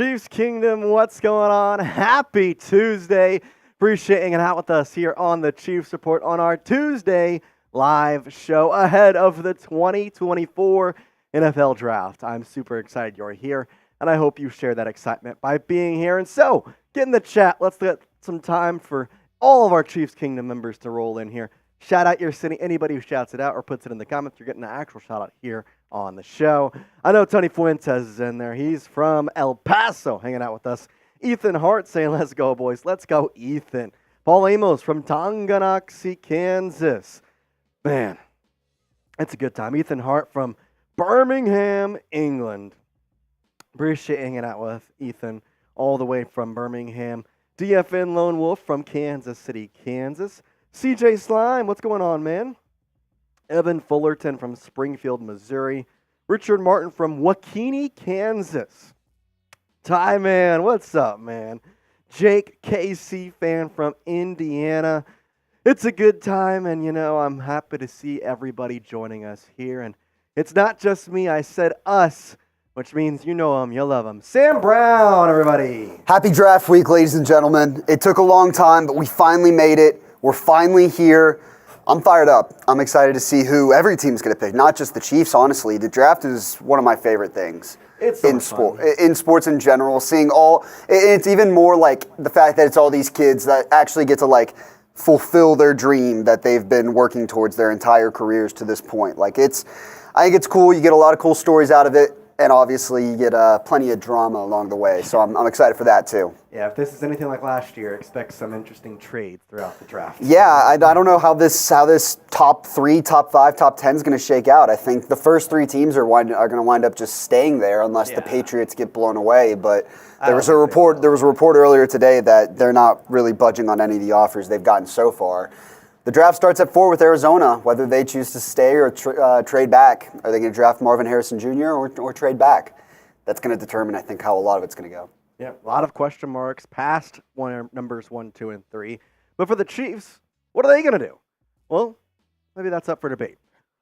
Chiefs Kingdom, what's going on? Happy Tuesday. Appreciate hanging out with us here on the Chiefs Report on our Tuesday live show ahead of the 2024 NFL Draft. I'm super excited you're here, and I hope you share that excitement by being here. And so, get in the chat. Let's get some time for all of our Chiefs Kingdom members to roll in here. Shout out your city. Anybody who shouts it out or puts it in the comments, you're getting an actual shout out here on the show. I know Tony Fuentes is in there. He's from El Paso hanging out with us. Ethan Hart saying, let's go, boys. Let's go, Ethan. Paul Amos from Tonganoxie, Kansas. Man, it's a good time. Ethan Hart from Birmingham, England. Appreciate hanging out with Ethan all the way from Birmingham. DFN Lone Wolf from Kansas City, Kansas. CJ Slime, what's going on, man? Evan Fullerton from Springfield, Missouri. Richard Martin from Waukene, Kansas. Ty Man, what's up, man? Jake KC fan from Indiana. It's a good time, and I'm happy to see everybody joining us here. And it's not just me, I said us, which means you know him, you love him. Sam Brown, everybody. Happy draft week, ladies and gentlemen. It took a long time, but we finally made it. We're finally here. I'm fired up. I'm excited to see who every team's going to pick, not just the Chiefs, honestly. The draft is one of my favorite things in sports in general. It's even more like the fact that it's all these kids that actually get to fulfill their dream that they've been working towards their entire careers to this point. I think it's cool. You get a lot of cool stories out of it. And obviously, you get plenty of drama along the way. So I'm excited for that, too. Yeah, if this is anything like last year, expect some interesting trades throughout the draft. Yeah, I don't know how this top 3, top 5, top 10 is going to shake out. I think the first 3 teams are going to wind up just staying there unless the Patriots get blown away. But there was a report earlier today that they're not really budging on any of the offers they've gotten so far. The draft starts at 4 with Arizona, whether they choose to stay or trade back. Are they going to draft Marvin Harrison Jr. or trade back? That's going to determine, I think, how a lot of it's going to go. Yeah, a lot of question marks past numbers 1, 2, and 3. But for the Chiefs, what are they going to do? Well, maybe that's up for debate.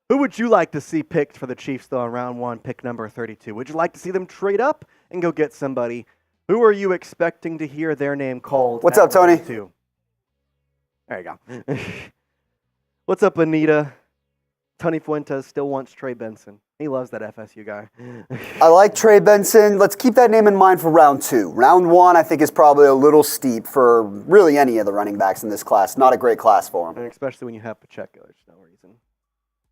Who would you like to see picked for the Chiefs, though, in round 1, pick number 32? Would you like to see them trade up and go get somebody? Who are you expecting to hear their name called? What's up, Tony? 32? There you go. What's up, Anita? Tony Fuentes still wants Trey Benson. He loves that FSU guy. I like Trey Benson. Let's keep that name in mind for round 2. Round 1, I think, is probably a little steep for really any of the running backs in this class. Not a great class for him. And especially when you have Pacheco. There's no reason.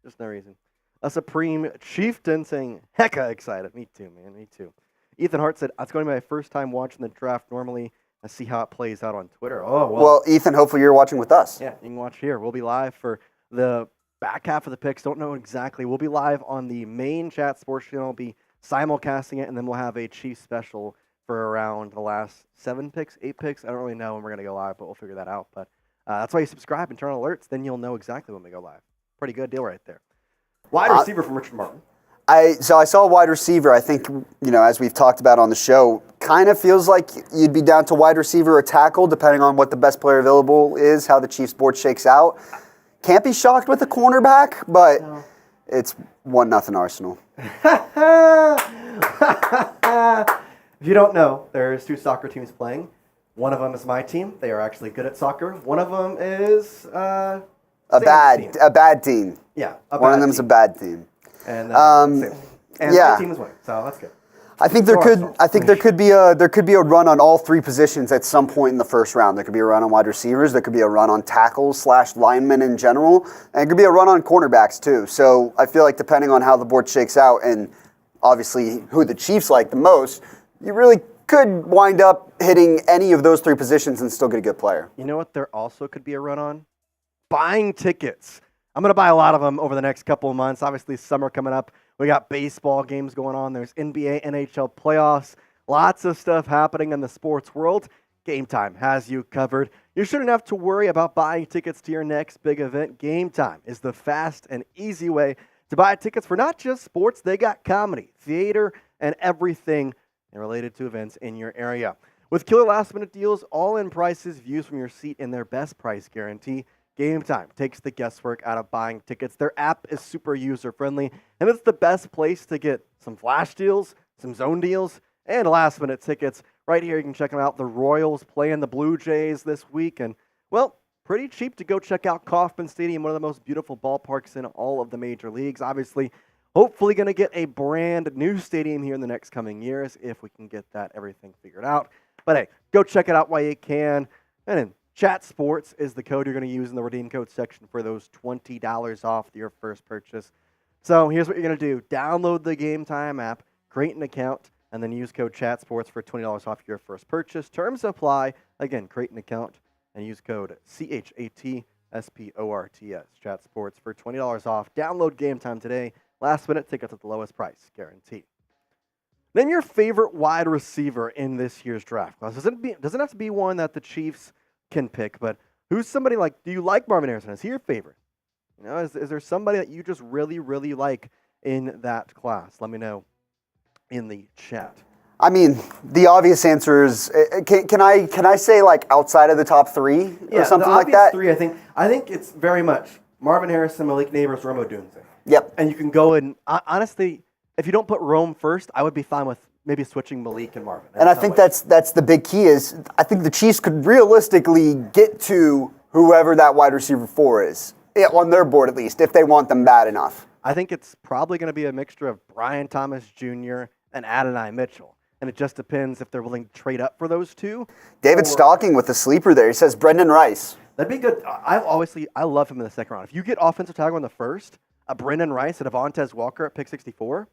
Just no reason. A Supreme Chieftain saying, hecka excited. Me too, man. Me too. Ethan Hart said, it's going to be my first time watching the draft. Normally, I see how it plays out on Twitter. Oh, well, Ethan, hopefully you're watching with us. Yeah, you can watch here. We'll be live for the back half of the picks. Don't know exactly. We'll be live on the main chat sports channel. We'll be simulcasting it, and then we'll have a Chiefs special for around the last 7 picks, 8 picks. I don't really know when we're going to go live, but we'll figure that out. But that's why you subscribe and turn on alerts. Then you'll know exactly when we go live. Pretty good deal right there. Wide receiver from Richard Martin. So I saw a wide receiver. I think, as we've talked about on the show, kind of feels like you'd be down to wide receiver or tackle, depending on what the best player available is, how the Chiefs board shakes out. Can't be shocked with a cornerback, but it's 1-0 Arsenal. If you don't know, there's 2 soccer teams playing. One of them is my team. They are actually good at soccer. One of them is a bad team. Yeah, one of them is a bad team. And my team is winning, so that's good. I think there could be a run on all 3 positions at some point in the first round. There could be a run on wide receivers. There could be a run on tackles / linemen in general, and it could be a run on cornerbacks too. So I feel like depending on how the board shakes out, and obviously who the Chiefs like the most, you really could wind up hitting any of those 3 positions and still get a good player. You know what? There also could be a run on buying tickets. I'm going to buy a lot of them over the next couple of months. Obviously, summer coming up. We got baseball games going on. There's NBA, NHL playoffs. Lots of stuff happening in the sports world. Game Time has you covered. You shouldn't have to worry about buying tickets to your next big event. Game Time is the fast and easy way to buy tickets for not just sports. They got comedy, theater, and everything related to events in your area. With killer last-minute deals, all-in prices, views from your seat, and their best price guarantee, Game Time takes the guesswork out of buying tickets. Their app is super user-friendly, and it's the best place to get some flash deals, some zone deals, and last-minute tickets. Right here, you can check them out. The Royals playing the Blue Jays this week, and, well, pretty cheap to go check out Kauffman Stadium, one of the most beautiful ballparks in all of the major leagues. Obviously, hopefully going to get a brand new stadium here in the next coming years if we can get that everything figured out. But hey, go check it out while you can. And then Chat Sports is the code you're going to use in the redeem code section for those $20 off your first purchase. So here's what you're going to do. Download the Game Time app, create an account, and then use code Chat Sports for $20 off your first purchase. Terms apply. Again, create an account and use code CHATSPORTS, Chat Sports, for $20 off. Download Game Time today. Last-minute tickets at the lowest price, guaranteed. Then your favorite wide receiver in this year's draft class. Doesn't have to be one that the Chiefs can pick, but who's somebody like, do you like Marvin Harrison? Is he your favorite? You know, is there somebody that you just really, really like in that class? Let me know in the chat. I mean, the obvious answer is, can I say like outside of the top three or something like that? Three, I think it's very much Marvin Harrison, Malik Neighbors, Rome Odunze. Yep. And you can go and honestly, if you don't put Rome first, I would be fine with maybe switching Malik and Marvin. And I think that's the big key is I think the Chiefs could realistically get to whoever that wide receiver 4 is, on their board at least, if they want them bad enough. I think it's probably going to be a mixture of Brian Thomas Jr. and Adonai Mitchell. And it just depends if they're willing to trade up for those two. David Stocking with the sleeper there. He says Brendan Rice. That'd be good. I love him in the second round. If you get offensive tackle in the first, a Brendan Rice and a Devontae Walker at pick 64,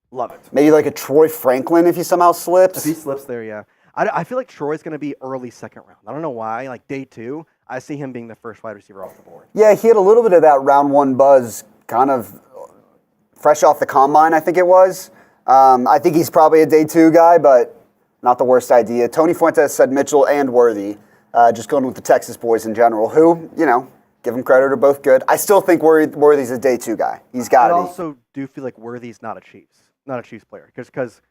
love it. Maybe like a Troy Franklin if he somehow slips. If he slips there, yeah. I feel like Troy's going to be early second round. I don't know why. Like day 2, I see him being the first wide receiver off the board. Yeah, he had a little bit of that round 1 buzz kind of fresh off the combine, I think it was. I think he's probably a day 2 guy, but not the worst idea. Tony Fuentes said Mitchell and Worthy, just going with the Texas boys in general, who, give them credit, are both good. I still think Worthy's a day 2 guy. He's got to be. I also do feel like Worthy's not a Chiefs player, because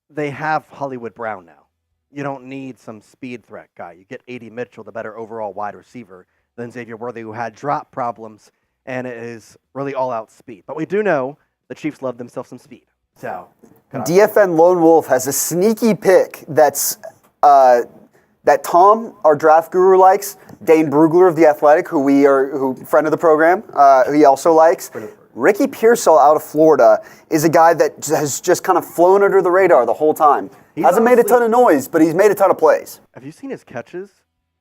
they have Hollywood Brown now. You don't need some speed threat guy. You get A.D. Mitchell, the better overall wide receiver, than Xavier Worthy, who had drop problems and is really all-out speed. But we do know the Chiefs love themselves some speed. So DFN Lone Wolf has a sneaky pick that's that Tom, our draft guru, likes. Dane Brugler of The Athletic, who friend of the program, who he also likes. Ricky Pearsall out of Florida is a guy that has just kind of flown under the radar the whole time. Hasn't made a ton of noise, but he's made a ton of plays. Have you seen his catches?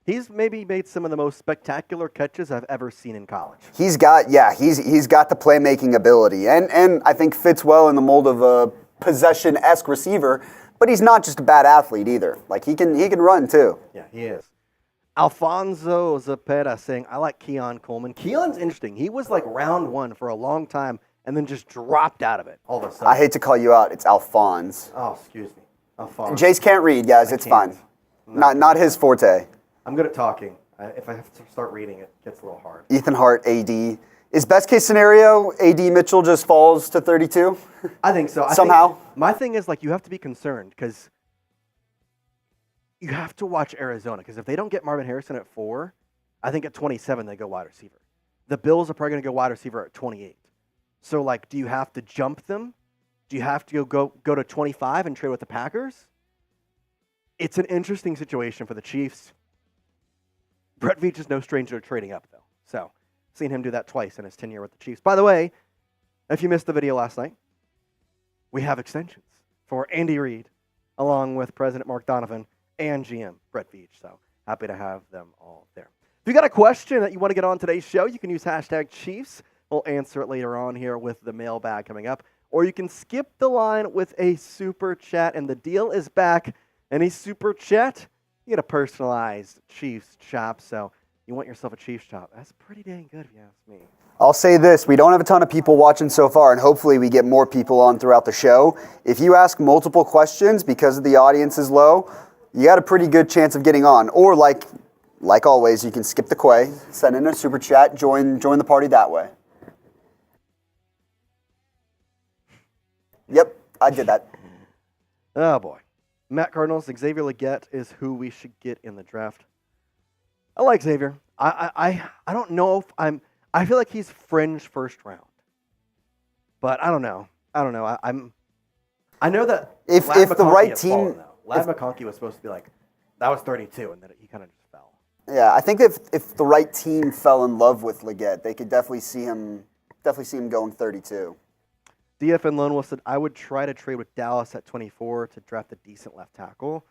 He's maybe made some of the most spectacular catches I've ever seen in college. He's got the playmaking ability, and I think fits well in the mold of a possession-esque receiver. But he's not just a bad athlete either. Like he can run too. Yeah, he is. Alfonso Zepeda saying, I like Keon Coleman. Keon's interesting. He was like round 1 for a long time and then just dropped out of it all of a sudden. I hate to call you out. It's Alphonse. Oh, excuse me. Alphonse. Jace can't read, guys. It's fine. Not his forte. I'm good at talking. If I have to start reading, it gets a little hard. Ethan Hart, AD. Is best case scenario, AD Mitchell just falls to 32? I think so. Somehow? My thing is, like, you have to be concerned because you have to watch Arizona, because if they don't get Marvin Harrison at 4, I think at 27 they go wide receiver. The Bills are probably going to go wide receiver at 28. So, like, do you have to jump them? Do you have to go to 25 and trade with the Packers? It's an interesting situation for the Chiefs. Brett Veach is no stranger to trading up, though. So, seen him do that twice in his tenure with the Chiefs. By the way, if you missed the video last night, we have extensions for Andy Reid, along with President Mark Donovan and GM Brett Veach. So happy to have them all there. If you got a question that you want to get on today's show, you can use hashtag Chiefs. We'll answer it later on here with the mailbag coming up. Or you can skip the line with a super chat, and the deal is back. Any super chat, you get a personalized Chiefs chop. So you want yourself a Chiefs chop. That's pretty dang good if you ask me. I'll say this, we don't have a ton of people watching so far, and hopefully we get more people on throughout the show. If you ask multiple questions because the audience is low, you got a pretty good chance of getting on. Or like always, you can skip the quay, send in a super chat, join the party that way. Yep, I did that. Oh, boy. Matt Cardinals, Xavier Legette is who we should get in the draft. I like Xavier. I don't know if I feel like he's fringe first round. But I don't know. I'm I know that If Ladd the McConkey right has team, fallen, though. Ladd McConkey was supposed to be like, that was 32, and then he kind of just fell. yeah, I think if the right team fell in love with Leggett, they could definitely see him going 32. DFN Lone Wolf said, I would try to trade with Dallas at 24 to draft a decent left tackle.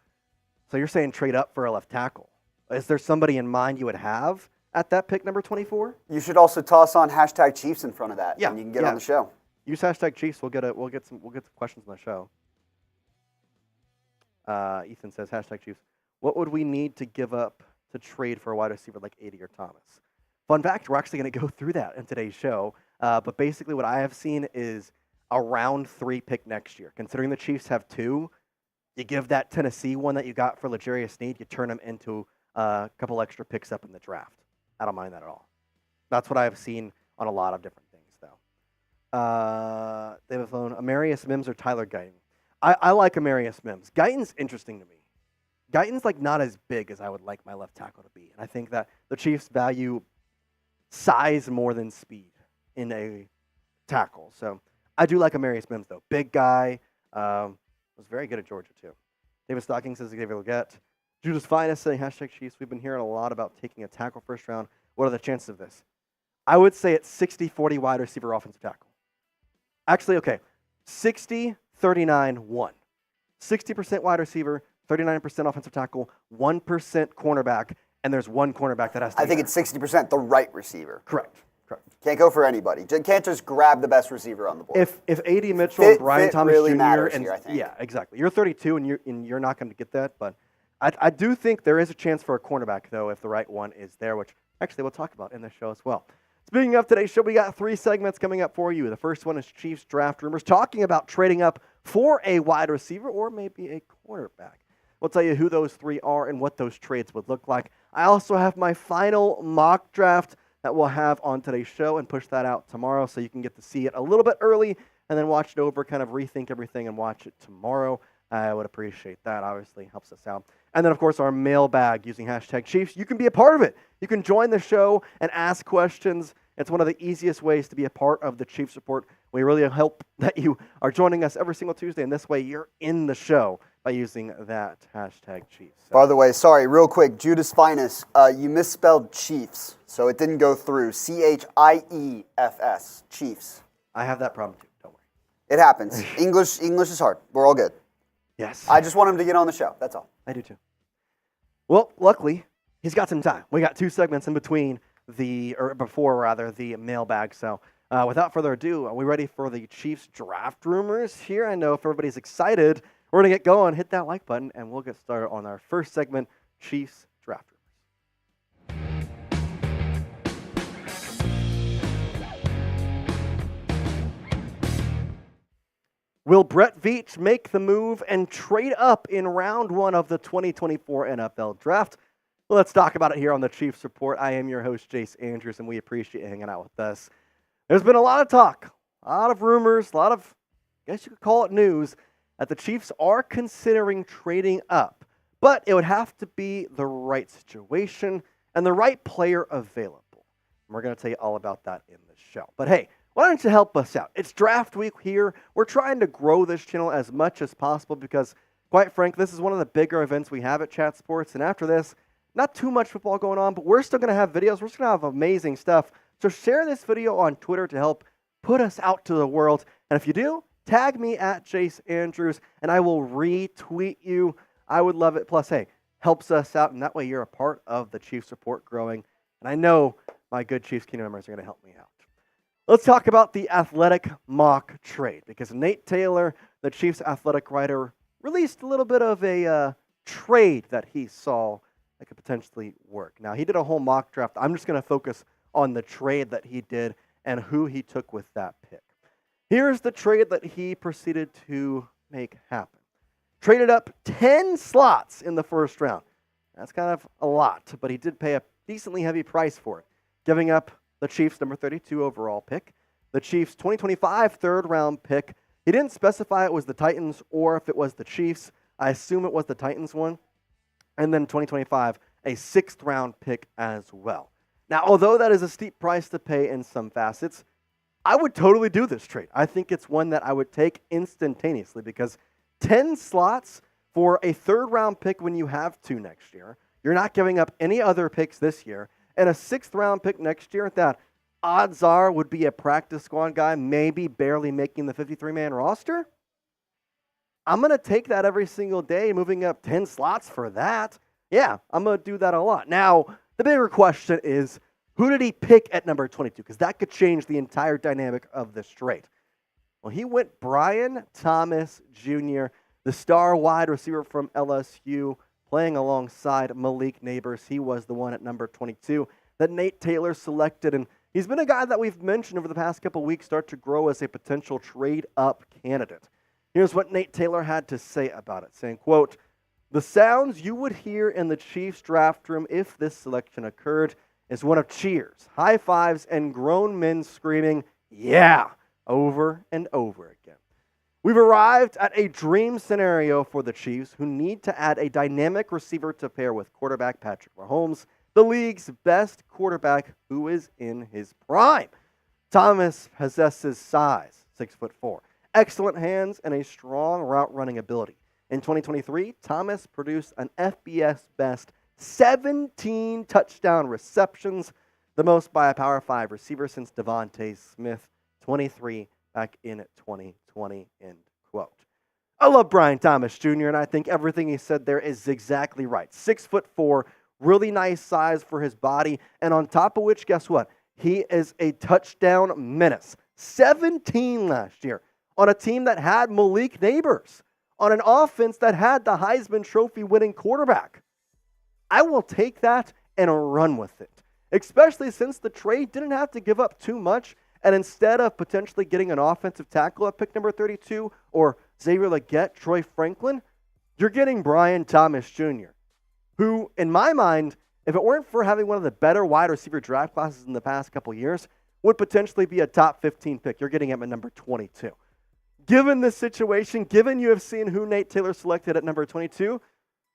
So you're saying trade up for a left tackle. Is there somebody in mind you would have at that pick number 24? You should also toss on hashtag Chiefs in front of that, Yeah, and you can get on the show. Use hashtag Chiefs. We'll get some questions on the show. Ethan says hashtag Chiefs. What would we need to give up to trade for a wide receiver like 80 or Thomas? Fun fact: we're actually going to go through that in today's show. But basically, what I have seen is a round 3 pick next year. Considering the Chiefs have 2, you give that Tennessee one that you got for L'Jarius Sneed, you turn him into a couple extra picks up in the draft. I don't mind that at all. That's what I've seen on a lot of different things, though. They have a phone. Amarius Mims or Tyler Guyton? I like Amarius Mims. Guyton's interesting to me. Guyton's like not as big as I would like my left tackle to be. And I think that the Chiefs value size more than speed in a tackle. So I do like Amarius Mims, though. Big guy. Was very good at Georgia, too. David Stocking says Xavier Leggett. Judas Finest saying hashtag Chiefs. We've been hearing a lot about taking a tackle first round. What are the chances of this? I would say it's 60-40 wide receiver offensive tackle. Actually, okay. 60-39-1. 60% wide receiver, 39% offensive tackle, 1% cornerback, and there's one cornerback that has to I think it's 60% the right receiver. Correct. Can't go for anybody. Can't just grab the best receiver on the board. If A.D. Mitchell and Brian Thomas really Jr. matters and here, I think. Yeah, exactly. You're 32 and you're not going to get that, but I do think there is a chance for a cornerback though if the right one is there, which actually we'll talk about in this show as well. Speaking of today's show, we got 3 segments coming up for you. The first one is Chiefs draft rumors, talking about trading up for a wide receiver or maybe a cornerback. We'll tell you who those 3 are and what those trades would look like. I also have my final mock draft that we'll have on today's show and push that out tomorrow so you can get to see it a little bit early and then watch it over, kind of rethink everything and watch it tomorrow. I would appreciate that. Obviously, helps us out. And then, of course, our mailbag using hashtag Chiefs. You can be a part of it. You can join the show and ask questions. It's one of the easiest ways to be a part of the Chiefs Report. We really hope that you are joining us every single Tuesday, and this way you're in the show by using that hashtag Chiefs. So. By the way, sorry, real quick, Judas Finest, you misspelled Chiefs, so it didn't go through. Chiefs, Chiefs. I have that problem too. Don't worry. It happens. English is hard. We're all good. Yes. I just want him to get on the show. That's all. I do too. Well, luckily, he's got some time. We got 2 segments in between before the mailbag. So without further ado, are we ready for the Chiefs draft rumors here? I know if everybody's excited, we're going to get going. Hit that like button, and we'll get started on our first segment, Chiefs draft rumors. Will Brett Veach make the move and trade up in round 1 of the 2024 NFL Draft? Well, let's talk about it here on the Chiefs Report. I am your host, Jace Andrews, and we appreciate you hanging out with us. There's been a lot of talk, a lot of rumors, a lot of, I guess you could call it news, that the Chiefs are considering trading up. But it would have to be the right situation and the right player available. And we're going to tell you all about that in the show. But hey, why don't you help us out? It's draft week here. We're trying to grow this channel as much as possible because, quite frankly, this is one of the bigger events we have at Chat Sports. And after this, not too much football going on, but we're still going to have videos. We're still going to have amazing stuff. So share this video on Twitter to help put us out to the world. And if you do, tag me at Jace Andrews, and I will retweet you. I would love it. Plus, hey, helps us out, and that way you're a part of the Chiefs Report growing. And I know my good Chiefs Kingdom members are going to help me out. Let's talk about the Athletic mock trade, because Nate Taylor, the Chiefs Athletic writer, released a little bit of a trade that he saw that could potentially work. Now, he did a whole mock draft. I'm just going to focus on the trade that he did and who he took with that pick. Here's the trade that he proceeded to make happen. Traded up 10 slots in the first round. That's kind of a lot, but he did pay a decently heavy price for it, giving up the Chiefs' number 32 overall pick, the Chiefs' 2025 third-round pick. He didn't specify it was the Titans or if it was the Chiefs. I assume it was the Titans one. And then 2025, a sixth-round pick as well. Now, although that is a steep price to pay in some facets, I would totally do this trade. I think it's one that I would take instantaneously because 10 slots for a third-round pick when you have 2 next year. You're not giving up any other picks this year. And a 6th-round pick next year that odds are would be a practice squad guy, maybe barely making the 53-man roster. I'm going to take that every single day, moving up 10 slots for that. Yeah, I'm going to do that a lot. Now, the bigger question is, who did he pick at number 22? Because that could change the entire dynamic of this trade. Well, he went Brian Thomas Jr., the star wide receiver from LSU, playing alongside Malik Neighbors. He was the one at number 22 that Nate Taylor selected. And he's been a guy that we've mentioned over the past couple weeks start to grow as a potential trade-up candidate. Here's what Nate Taylor had to say about it, saying, quote, "The sounds you would hear in the Chiefs draft room if this selection occurred is one of cheers, high fives, and grown men screaming, 'Yeah!' over and over again. We've arrived at a dream scenario for the Chiefs, who need to add a dynamic receiver to pair with quarterback Patrick Mahomes, the league's best quarterback who is in his prime. Thomas possesses size, 6'4", excellent hands, and a strong route running ability. In 2023, Thomas produced an FBS best 17 touchdown receptions, the most by a Power 5 receiver since Devontae Smith, 23 back in 2020, end quote. I love Brian Thomas Jr., and I think everything he said there is exactly right. 6'4", really nice size for his body, and on top of which, guess what? He is a touchdown menace. 17 last year on a team that had Malik Neighbors, on an offense that had the Heisman Trophy winning quarterback. I will take that and run with it, especially since the trade didn't have to give up too much, and instead of potentially getting an offensive tackle at pick number 32 or Xavier Legette, Troy Franklin, you're getting Brian Thomas Jr., who, in my mind, if it weren't for having one of the better wide receiver draft classes in the past couple years, would potentially be a top 15 pick. You're getting him at number 22. Given this situation, given you have seen who Nate Taylor selected at number 22,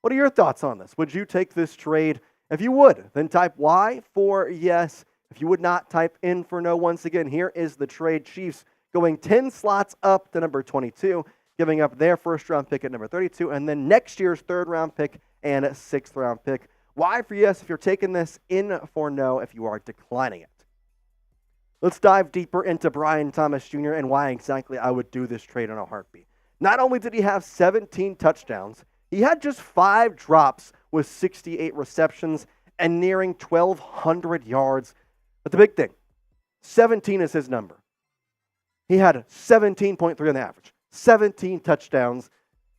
what are your thoughts on this? Would you take this trade? If you would, then type Y for yes. If you would not, type in for no. Once again, here is the trade. Chiefs going 10 slots up to number 22, giving up their first-round pick at number 32, and then next year's third-round pick and a sixth-round pick. Y for yes if you're taking this, in for no if you are declining it. Let's dive deeper into Brian Thomas Jr. and why exactly I would do this trade in a heartbeat. Not only did he have 17 touchdowns, he had just 5 drops with 68 receptions and nearing 1,200 yards. But the big thing, 17 is his number. He had 17.3 on the average, 17 touchdowns.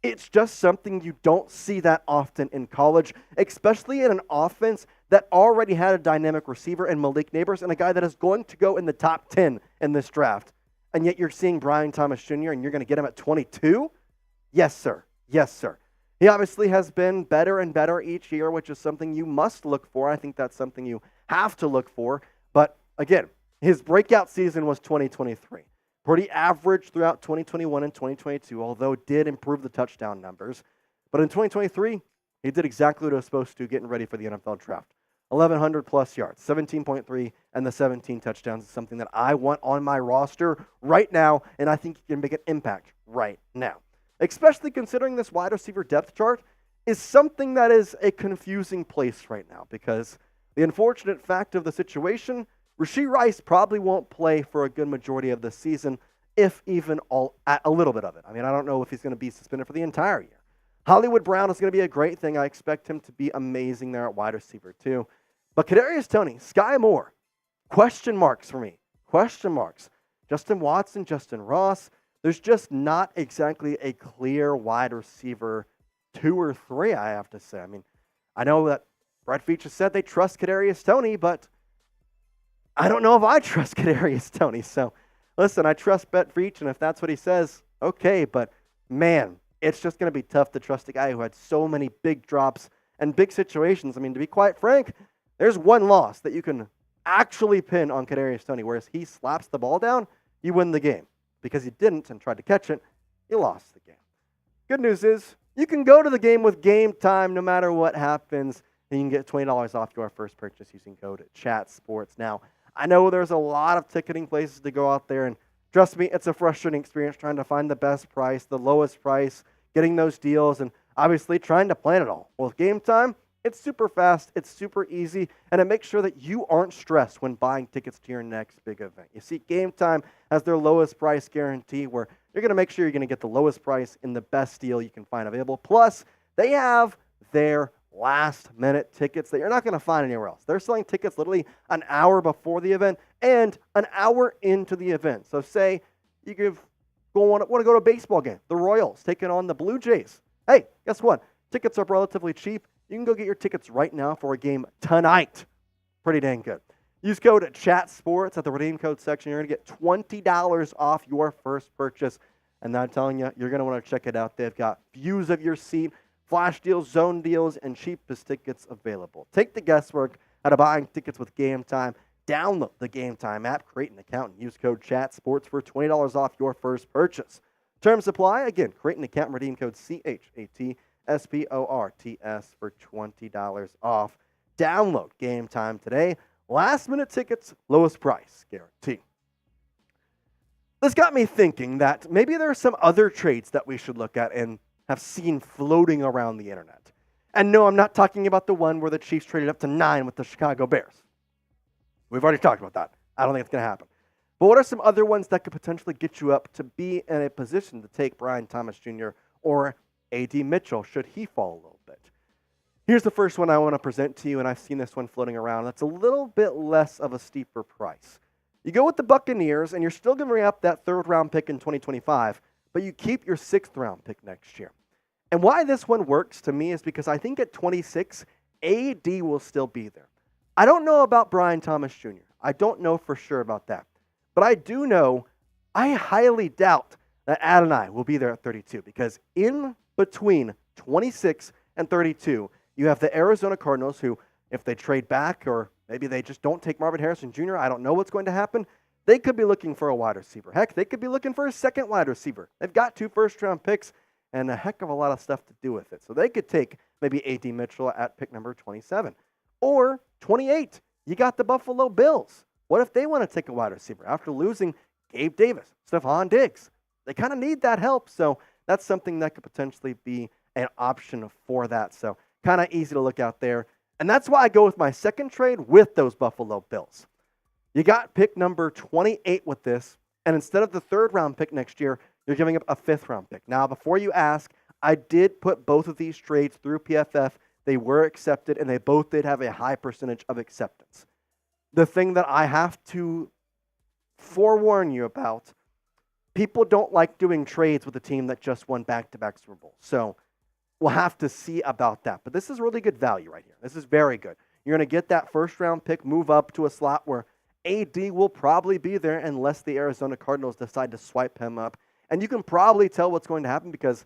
It's just something you don't see that often in college, especially in an offense that already had a dynamic receiver in Malik Neighbors and a guy that is going to go in the top 10 in this draft. And yet you're seeing Brian Thomas Jr. and you're going to get him at 22? Yes, sir. Yes, sir. He obviously has been better and better each year, which is something you must look for. I think that's something you have to look for. But again, his breakout season was 2023. Pretty average throughout 2021 and 2022, although did improve the touchdown numbers. But in 2023, he did exactly what he was supposed to, getting ready for the NFL draft. 1,100 plus yards, 17.3, and the 17 touchdowns is something that I want on my roster right now, and I think he can make an impact right now. Especially considering this wide receiver depth chart is something that is a confusing place right now, because the unfortunate fact of the situation, Rashee Rice probably won't play for a good majority of the season, if even a little bit of it. I mean, I don't know if he's going to be suspended for the entire year. Hollywood Brown is going to be a great thing. I expect him to be amazing there at wide receiver too. But Kadarius Toney, Sky Moore, question marks for me. Question marks. Justin Watson, Justin Ross. There's just not exactly a clear wide receiver 2 or 3, I have to say. I mean, I know that Brett Veach has said they trust Kadarius Toney, but I don't know if I trust Kadarius Toney. So, listen, I trust Brett Veach, and if that's what he says, okay. But, man, it's just going to be tough to trust a guy who had so many big drops and big situations. I mean, to be quite frank, there's one loss that you can actually pin on Kadarius Toney, whereas he slaps the ball down, you win the game. Because you didn't and tried to catch it, you lost the game. Good news is you can go to the game with Game Time no matter what happens, and you can get $20 off your first purchase using code CHATSPORTS. Now, I know there's a lot of ticketing places to go out there, and trust me, it's a frustrating experience trying to find the best price, the lowest price, getting those deals, and obviously trying to plan it all. Well, with Game Time, it's super fast, it's super easy, and it makes sure that you aren't stressed when buying tickets to your next big event. You see, Game Time has their lowest price guarantee where you're going to make sure you're going to get the lowest price in the best deal you can find available. Plus, they have their last-minute tickets that you're not going to find anywhere else. They're selling tickets literally an hour before the event and an hour into the event. So say you want to go to a baseball game, the Royals taking on the Blue Jays. Hey, guess what? Tickets are relatively cheap. You can go get your tickets right now for a game tonight. Pretty dang good. Use code Chat Sports at the redeem code section. You're going to get $20 off your first purchase. And I'm telling you, you're going to want to check it out. They've got views of your seat, flash deals, zone deals, and cheapest tickets available. Take the guesswork out of buying tickets with Game Time. Download the Game Time app, create an account, and use code ChatSports for $20 off your first purchase. Terms apply. Again, create an account and redeem code CHATSPORTS for $20 off. Download Game Time today. Last-minute tickets, lowest price guarantee. This got me thinking that maybe there are some other trades that we should look at and have seen floating around the internet. And no, I'm not talking about the one where the Chiefs traded up to 9 with the Chicago Bears. We've already talked about that. I don't think it's going to happen. But what are some other ones that could potentially get you up to be in a position to take Brian Thomas Jr. or A.D. Mitchell should he fall a little bit? Here's the first one I want to present to you, and I've seen this one floating around. That's a little bit less of a steeper price. You go with the Buccaneers, and you're still giving up that third-round pick in 2025, but you keep your sixth-round pick next year. And why this one works to me is because I think at 26, A.D. will still be there. I don't know about Brian Thomas Jr. I don't know for sure about that. But I do know I highly doubt that Adonai will be there at 32 because in between 26 and 32, you have the Arizona Cardinals who, if they trade back or maybe they just don't take Marvin Harrison Jr., I don't know what's going to happen. They could be looking for a wide receiver. Heck, they could be looking for a second wide receiver. They've got 2 first-round picks and a heck of a lot of stuff to do with it. So they could take maybe A.D. Mitchell at pick number 27. Or 28, you got the Buffalo Bills. What if they want to take a wide receiver after losing Gabe Davis, Stephon Diggs? They kind of need that help, so that's something that could potentially be an option for that. So kind of easy to look out there. And that's why I go with my second trade with those Buffalo Bills. You got pick number 28 with this, and instead of the third-round pick next year, you're giving up a fifth-round pick. Now, before you ask, I did put both of these trades through PFF. They were accepted, and they both did have a high percentage of acceptance. The thing that I have to forewarn you about, people don't like doing trades with a team that just won back-to-back Super Bowls. So we'll have to see about that. But this is really good value right here. This is very good. You're going to get that first-round pick, move up to a slot where AD will probably be there unless the Arizona Cardinals decide to swipe him up. And you can probably tell what's going to happen because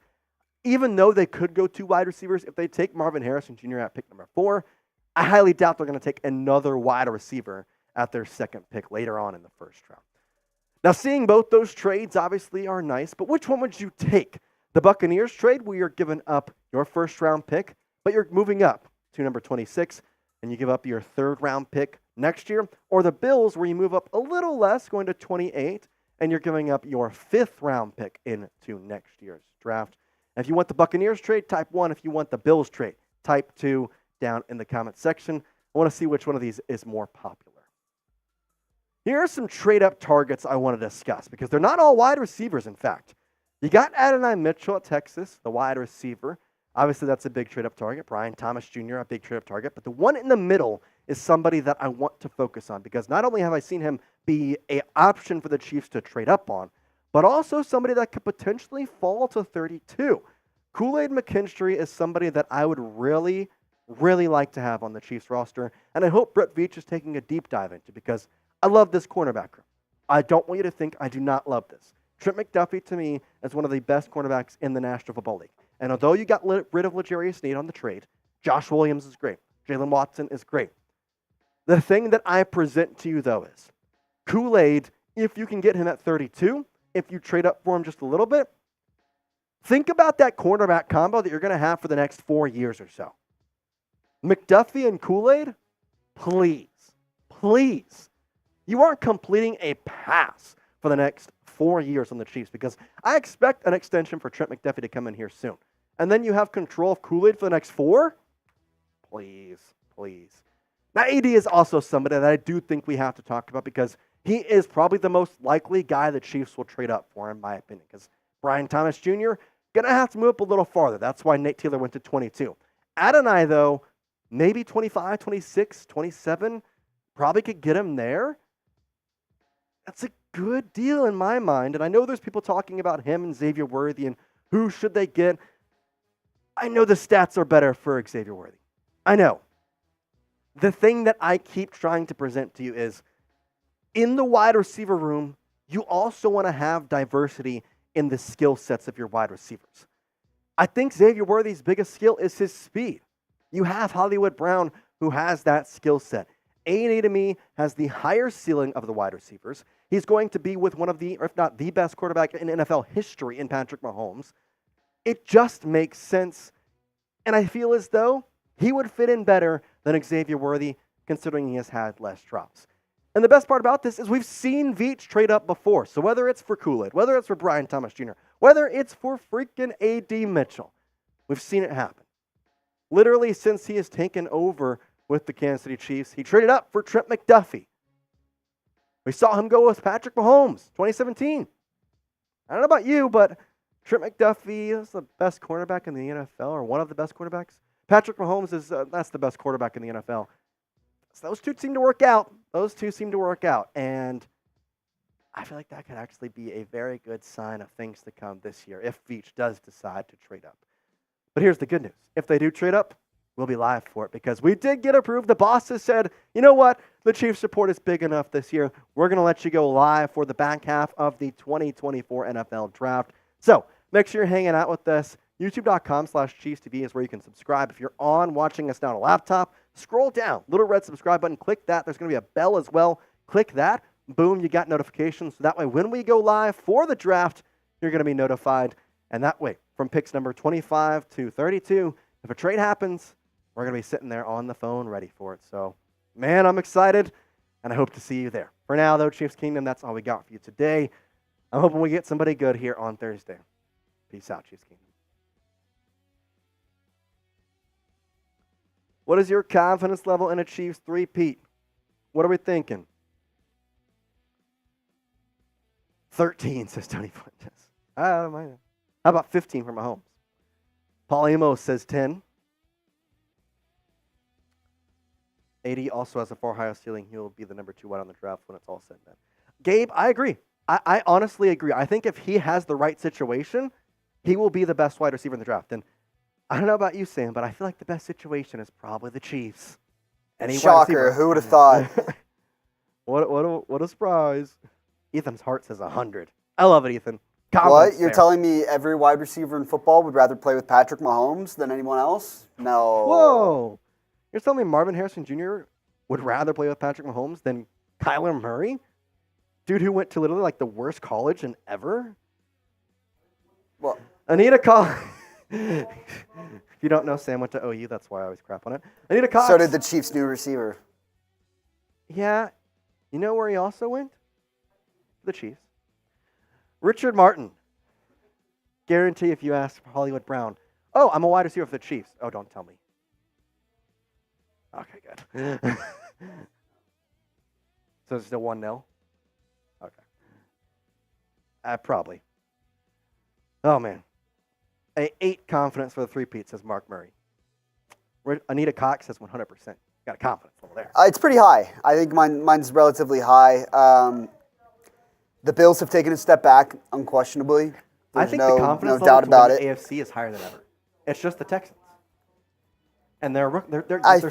even though they could go 2 wide receivers, if they take Marvin Harrison Jr. at pick number 4, I highly doubt they're going to take another wide receiver at their second pick later on in the first round. Now, seeing both those trades obviously are nice, but which one would you take? The Buccaneers trade where you're giving up your first-round pick, but you're moving up to number 26, and you give up your third-round pick next year, or the Bills where you move up a little less, going to 28, and you're giving up your fifth-round pick into next year's draft. And if you want the Buccaneers trade, type 1. If you want the Bills trade, type 2 down in the comment section. I want to see which one of these is more popular. Here are some trade-up targets I want to discuss because they're not all wide receivers, in fact. You got Adonai Mitchell at Texas, the wide receiver. Obviously, that's a big trade-up target. Brian Thomas Jr., a big trade-up target. But the one in the middle is somebody that I want to focus on because not only have I seen him be an option for the Chiefs to trade up on, but also somebody that could potentially fall to 32. Kool-Aid McKinstry is somebody that I would really like to have on the Chiefs roster, and I hope Brett Veach is taking a deep dive into because I love this cornerback room. I don't want you to think I do not love this. Trent McDuffie, to me, is one of the best cornerbacks in the National Football League. And although you got rid of L'Jarius Sneed on the trade, Josh Williams is great. Jalen Watson is great. The thing that I present to you, though, is Kool-Aid, if you can get him at 32, if you trade up for him just a little bit, think about that cornerback combo that you're going to have for the next 4 years or so. McDuffie and Kool-Aid, please You aren't completing a pass for the next 4 years on the Chiefs because I expect an extension for Trent McDuffie to come in here soon. And then you have control of Kool-Aid for the next 4? Please, please. Now, AD is also somebody that I do think we have to talk about because he is probably the most likely guy the Chiefs will trade up for, in my opinion, because Brian Thomas Jr. going to have to move up a little farther. That's why Nate Taylor went to 22. Adonai, though, maybe 25, 26, 27, probably could get him there. That's a good deal in my mind. And I know there's people talking about him and Xavier Worthy and who should they get. I know the stats are better for Xavier Worthy. I know. The thing that I keep trying to present to you is in the wide receiver room, you also want to have diversity in the skill sets of your wide receivers. I think Xavier Worthy's biggest skill is his speed. You have Hollywood Brown, who has that skill set. A&A to me has the higher ceiling of the wide receivers. He's going to be with one of the, or if not the best quarterback in NFL history in Patrick Mahomes. It just makes sense. And I feel as though he would fit in better than Xavier Worthy, considering he has had less drops. And the best part about this is we've seen Veach trade up before. So whether it's for Kool-Aid, whether it's for Brian Thomas Jr., whether it's for freaking A.D. Mitchell, we've seen it happen. Literally since he has taken over with the Kansas City Chiefs, he traded up for Trent McDuffie. We saw him go with Patrick Mahomes, 2017. I don't know about you, but Trent McDuffie is the best cornerback in the NFL, or one of the best quarterbacks. Patrick Mahomes is that's the best quarterback in the NFL. So those two seem to work out. And I feel like that could actually be a very good sign of things to come this year if Veach does decide to trade up. But here's the good news. If they do trade up, we'll be live for it because we did get approved. The boss has said, you know what? The Chiefs support is big enough this year. We're going to let you go live for the back half of the 2024 NFL Draft. So make sure you're hanging out with us. YouTube.com/ChiefsTV is where you can subscribe. If you're watching us now on a laptop, scroll down, little red subscribe button, click that. There's going to be a bell as well. Click that. Boom, you got notifications. So that way, when we go live for the draft, you're going to be notified. And that way, from picks number 25 to 32, if a trade happens, we're going to be sitting there on the phone ready for it. So, man, I'm excited, and I hope to see you there. For now, though, Chiefs Kingdom, that's all we got for you today. I'm hoping we get somebody good here on Thursday. Peace out, Chiefs Kingdom. What is your confidence level in a Chiefs three-peat? What are we thinking? 13, says Tony Fuentes. How about 15 for Mahomes? Paul Amos says 10. AD also has a far higher ceiling. He'll be the number 2 wide on the draft when it's all said and done. Gabe, I agree. I honestly agree. I think if he has the right situation, he will be the best wide receiver in the draft. And I don't know about you, Sam, but I feel like the best situation is probably the Chiefs. Shocker. Who would have thought? What a surprise. Ethan's heart says 100. I love it, Ethan. What? You're telling me every wide receiver in football would rather play with Patrick Mahomes than anyone else? No. Whoa. You're telling me Marvin Harrison Jr. would rather play with Patrick Mahomes than Kyler Murray? Dude who went to literally like the worst college in ever? Well, Anita Cox. If you don't know, Sam went to OU. That's why I always crap on it. Anita Cox. So did the Chiefs' new receiver. Yeah. You know where he also went? The Chiefs. Richard Martin. Guarantee if you ask Hollywood Brown, oh, I'm a wide receiver for the Chiefs. Oh, don't tell me. Okay, good. So it's still 1-0? Okay. Probably. Oh, man. 8 confidence for the three-peat, says Mark Murray. Anita Cox says 100%. Got a confidence level there. It's pretty high. I think mine's relatively high. The Bills have taken a step back, unquestionably. I think the confidence no doubt level about for it. the AFC is higher than ever. It's just the Texans. And they're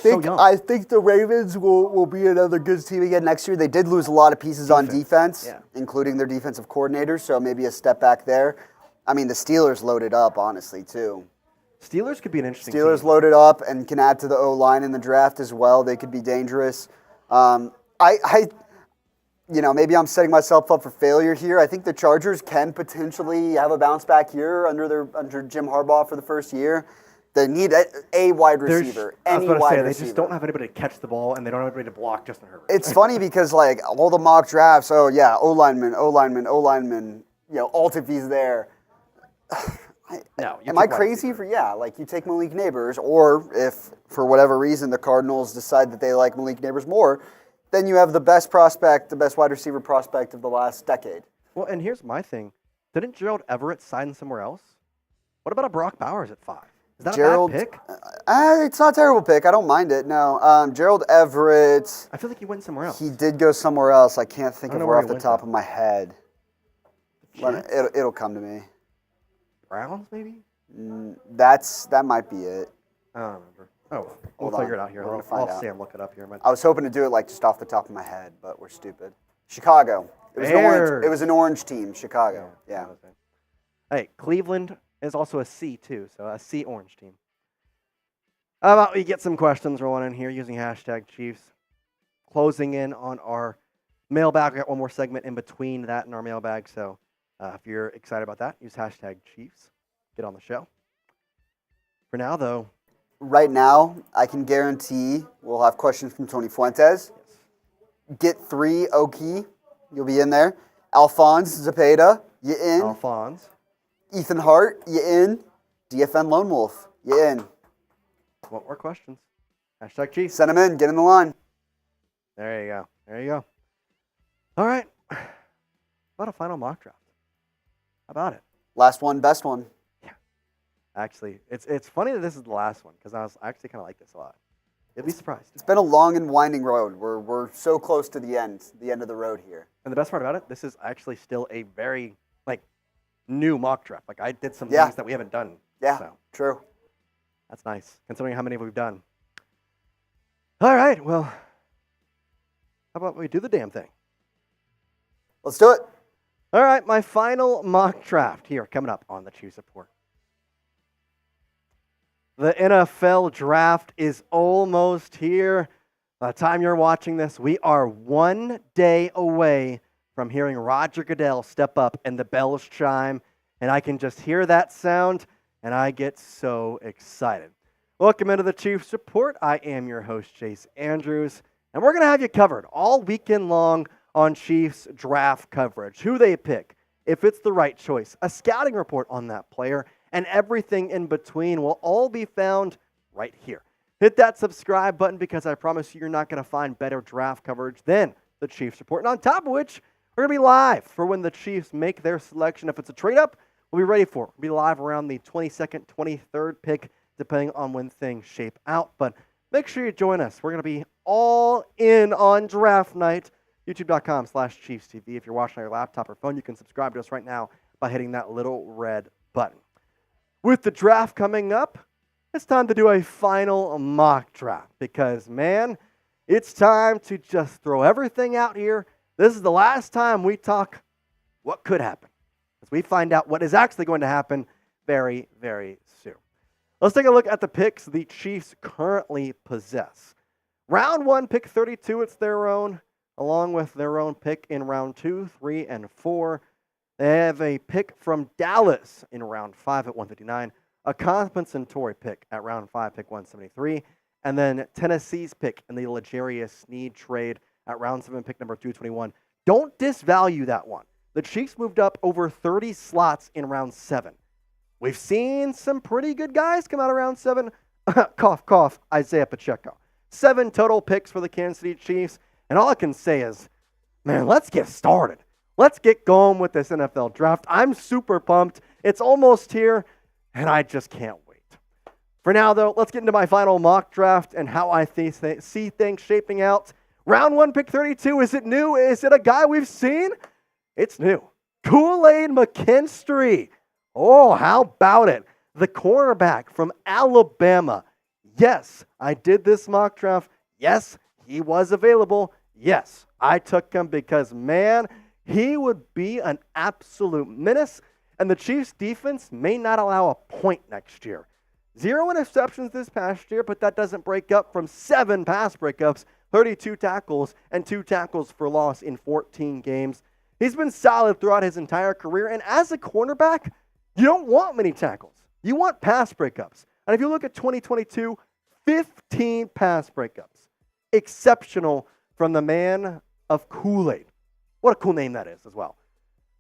so young. I think the Ravens will be another good team again next year. They did lose a lot of pieces on defense, including their defensive coordinator, so maybe a step back there. I mean, the Steelers loaded up, honestly, too. Steelers could be an interesting team. Loaded up and can add to the O-line in the draft as well. They could be dangerous. Maybe I'm setting myself up for failure here. I think the Chargers can potentially have a bounce back year under Jim Harbaugh for the first year. They need a wide receiver. I was Any about to wide say, receiver. they just don't have anybody to catch the ball, and they don't have anybody to block Justin Herbert. It's funny because, like, all the mock drafts, O-lineman, Alt-V's there. Am I crazy for, you take Malik Neighbors, or if, for whatever reason, the Cardinals decide that they like Malik Neighbors more, then you have the best wide receiver prospect of the last decade. Well, and here's my thing. Didn't Gerald Everett sign somewhere else? What about a Brock Bowers at 5? Is that a bad pick? It's not a terrible pick. I don't mind it, no. Gerald Everett. I feel like he went somewhere else. He did go somewhere else. I can't think of where off the top of my head. It'll come to me. Browns, maybe? That might be it. I don't remember. Oh, we'll figure it out here. I'll Sam look it up here. I was hoping to do it just off the top of my head, but we're stupid. Chicago. It was an orange team, Chicago. Yeah. Hey, Cleveland is also a C too, so a C orange team. How about we get some questions rolling in here using hashtag Chiefs. Closing in on our mailbag. We got one more segment in between that and our mailbag, so if you're excited about that, use hashtag Chiefs. Get on the show. For now, though. Right now, I can guarantee we'll have questions from Tony Fuentes. Yes. Get 3, Oki. You'll be in there. Alphonse Zepeda, you in. Alphonse. Ethan Hart, you in. DFN Lone Wolf, you in. What more questions? Hashtag Chiefs. Send them in. Get in the line. There you go. All right. How about a final mock draft? How about it? Last one, best one. Yeah. Actually, it's funny that this is the last one because I actually kind of like this a lot. You'll be surprised. It's been a long and winding road. We're so close to the end of the road here. And the best part about it, this is actually still a very new mock draft. I did some things that we haven't done. Yeah, so. True. That's nice, considering how many we've done. All right, well, how about we do the damn thing? Let's do it. All right, my final mock draft here coming up on the Chiefs Report. The NFL draft is almost here. By the time you're watching this, we are 1 day away from hearing Roger Goodell step up and the bells chime, and I can just hear that sound, and I get so excited. Welcome into the Chiefs Report. I am your host, Jace Andrews, and we're going to have you covered all weekend long on Chiefs draft coverage, who they pick, if it's the right choice, a scouting report on that player, and everything in between will all be found right here. Hit that subscribe button because I promise you're not going to find better draft coverage than the Chiefs Report. And on top of which, we're going to be live for when the Chiefs make their selection. If it's a trade-up, we'll be ready for it. We'll be live around the 22nd, 23rd pick, depending on when things shape out. But make sure you join us. We're going to be all in on draft night. YouTube.com/ChiefsTV. If you're watching on your laptop or phone, you can subscribe to us right now by hitting that little red button. With the draft coming up, it's time to do a final mock draft because, man, it's time to just throw everything out here. This is the last time we talk what could happen as we find out what is actually going to happen very, very soon. Let's take a look at the picks the Chiefs currently possess. Round 1, pick 32, it's their own, along with their own pick in round 2, 3, and 4. They have a pick from Dallas in round 5 at 159, a compensatory pick at round 5, pick 173, and then Tennessee's pick in the L'Jarius Sneed trade at round 7, pick number 221. Don't disvalue that one. The Chiefs moved up over 30 slots in round 7. We've seen some pretty good guys come out of round 7. Cough, cough, Isaiah Pacheco. 7 total picks for the Kansas City Chiefs, and all I can say is, man, let's get started. Let's get going with this NFL draft. I'm super pumped. It's almost here, and I just can't wait. For now, though, let's get into my final mock draft and how I see things shaping out. Round 1, pick 32. Is it new? Is it a guy we've seen? It's new. Kool-Aid McKinstry. Oh, how about it? The cornerback from Alabama. Yes, I did this mock draft. Yes, he was available. Yes, I took him because, man, he would be an absolute menace, and the Chiefs' defense may not allow a point next year. 0 interceptions this past year, but that doesn't break up from 7 pass breakups, 32 tackles, and 2 tackles for loss in 14 games. He's been solid throughout his entire career, and as a cornerback, you don't want many tackles. You want pass breakups. And if you look at 2022, 15 pass breakups. Exceptional from the man of Kool-Aid. What a cool name that is as well.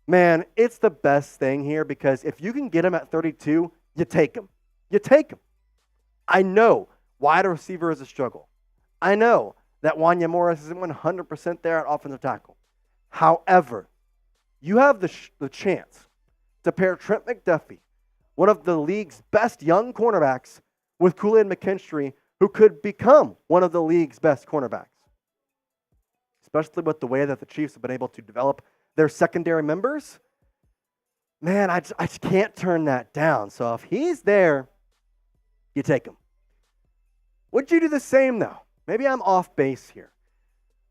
Man, it's the best thing here because if you can get him at 32, you take him. You take him. I know wide receiver is a struggle. I know that Wanya Morris isn't 100% there at offensive tackle. However, you have the chance to pair Trent McDuffie, one of the league's best young cornerbacks, with Kool-Aid McKinstry, who could become one of the league's best cornerbacks. Especially with the way that the Chiefs have been able to develop their secondary members. Man, I just can't turn that down. So if he's there, you take him. Would you do the same, though? Maybe I'm off base here.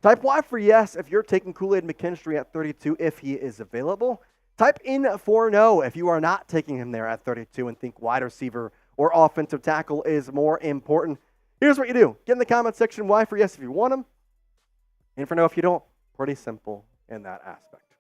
Type Y for yes if you're taking Kool-Aid McKinstry at 32 if he is available. Type in for no if you are not taking him there at 32 and think wide receiver or offensive tackle is more important. Here's what you do. Get in the comment section Y for yes if you want him, and for no if you don't. Pretty simple in that aspect.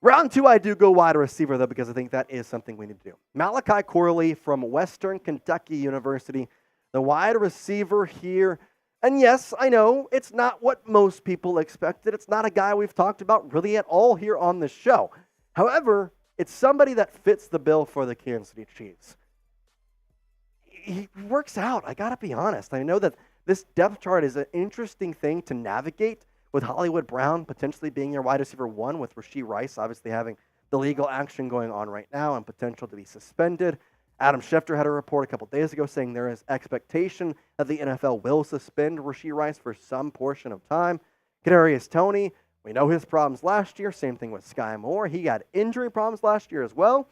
Round 2, I do go wide receiver, though, because I think that is something we need to do. Malachi Corley from Western Kentucky University, the wide receiver here. And yes, I know it's not what most people expected. It's not a guy we've talked about really at all here on this show. However, it's somebody that fits the bill for the Kansas City Chiefs. He works out, I got to be honest. I know that this depth chart is an interesting thing to navigate, with Hollywood Brown potentially being your wide receiver 1, with Rashee Rice obviously having the legal action going on right now and potential to be suspended. Adam Schefter had a report a couple days ago saying there is expectation that the NFL will suspend Rashee Rice for some portion of time. Kadarius Toney, we know his problems last year. Same thing with Sky Moore. He got injury problems last year as well.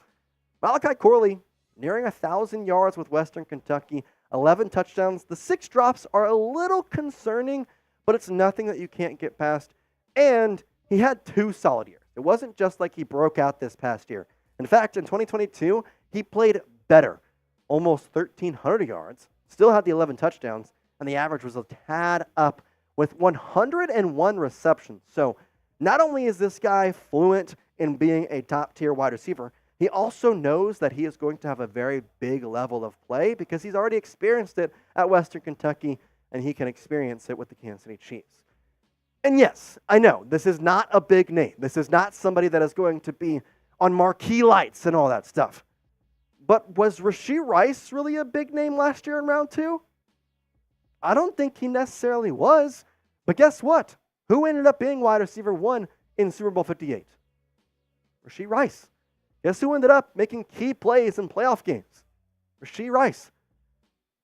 Malachi Corley, nearing 1,000 yards with Western Kentucky, 11 touchdowns. The 6 drops are a little concerning, but it's nothing that you can't get past. And he had 2 solid years. It wasn't just like he broke out this past year. In fact, in 2022, he played better. Almost 1,300 yards. Still had the 11 touchdowns. And the average was a tad up with 101 receptions. So not only is this guy fluent in being a top-tier wide receiver, he also knows that he is going to have a very big level of play because he's already experienced it at Western Kentucky, and he can experience it with the Kansas City Chiefs. And yes, I know, this is not a big name. This is not somebody that is going to be on marquee lights and all that stuff. But was Rashee Rice really a big name last year in round 2? I don't think he necessarily was. But guess what? Who ended up being wide receiver 1 in Super Bowl 58? Rashee Rice. Guess who ended up making key plays in playoff games? Rashee Rice.